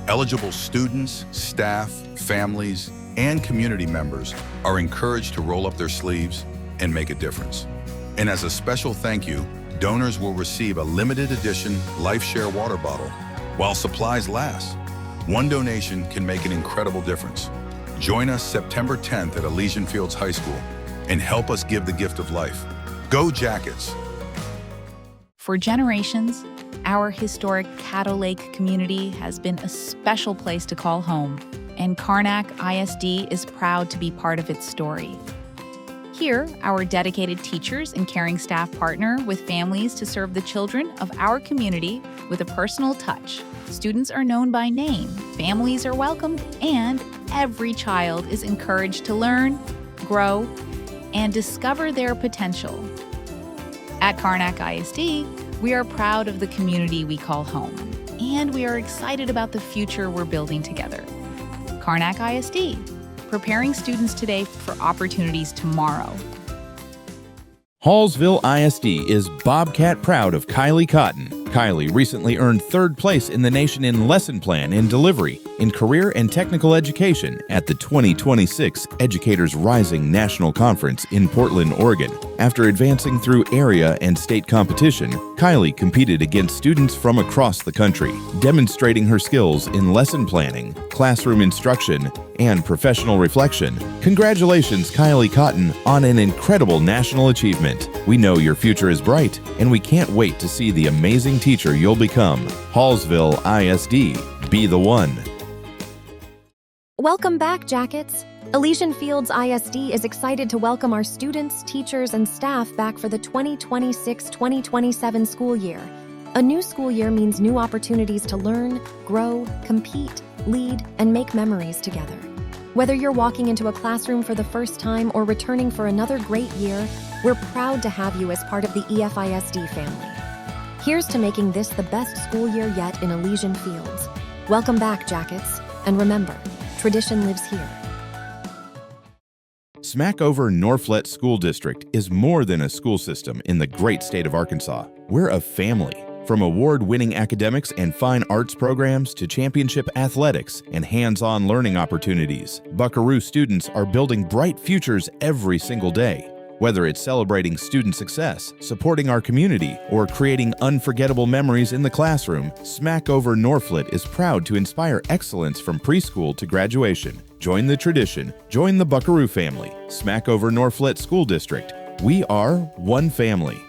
Eligible students, staff, families, and community members are encouraged to roll up their sleeves and make a difference. And as a special thank you, donors will receive a limited edition LifeShare water bottle while supplies last. One donation can make an incredible difference. Join us September 10th at Elysian Fields High School and help us give the gift of life. Go Jackets! For generations, our historic Caddo Lake community has been a special place to call home, and Karnak ISD is proud to be part of its story. Here, our dedicated teachers and caring staff partner with families to serve the children of our community with a personal touch. Students are known by name, families are welcomed, and every child is encouraged to learn, grow, and discover their potential. At Karnak ISD, we are proud of the community we call home, and we are excited about the future we're building together. Karnak ISD, preparing students today for opportunities tomorrow. Hallsville ISD is Bobcat proud of Kylie Cotton. Kylie recently earned third place in the nation in lesson plan and delivery in career and technical education at the 2026 Educators Rising National Conference in Portland, Oregon. After advancing through area and state competition, Kylie competed against students from across the country, demonstrating her skills in lesson planning, classroom instruction, and professional reflection. Congratulations, Kylie Cotton, on an incredible national achievement. We know your future is bright, and we can't wait to see the amazing teacher you'll become. Hallsville ISD, be the one. Welcome back, Jackets. Elysian Fields ISD is excited to welcome our students, teachers, and staff back for the 2026-2027 school year. A new school year means new opportunities to learn, grow, compete, lead, and make memories together. Whether you're walking into a classroom for the first time or returning for another great year, we're proud to have you as part of the EFISD family. Here's to making this the best school year yet in Elysian Fields. Welcome back, Jackets, and remember, tradition lives here. Smackover Norflet School District is more than a school system in the great state of Arkansas. We're a family. From award-winning academics and fine arts programs to championship athletics and hands-on learning opportunities, Buckaroo students are building bright futures every single day. Whether it's celebrating student success, supporting our community, or creating unforgettable memories in the classroom, Smackover Norflet is proud to inspire excellence from preschool to graduation. Join the tradition. Join the Buckaroo family. Smackover Norflet School District. We are one family.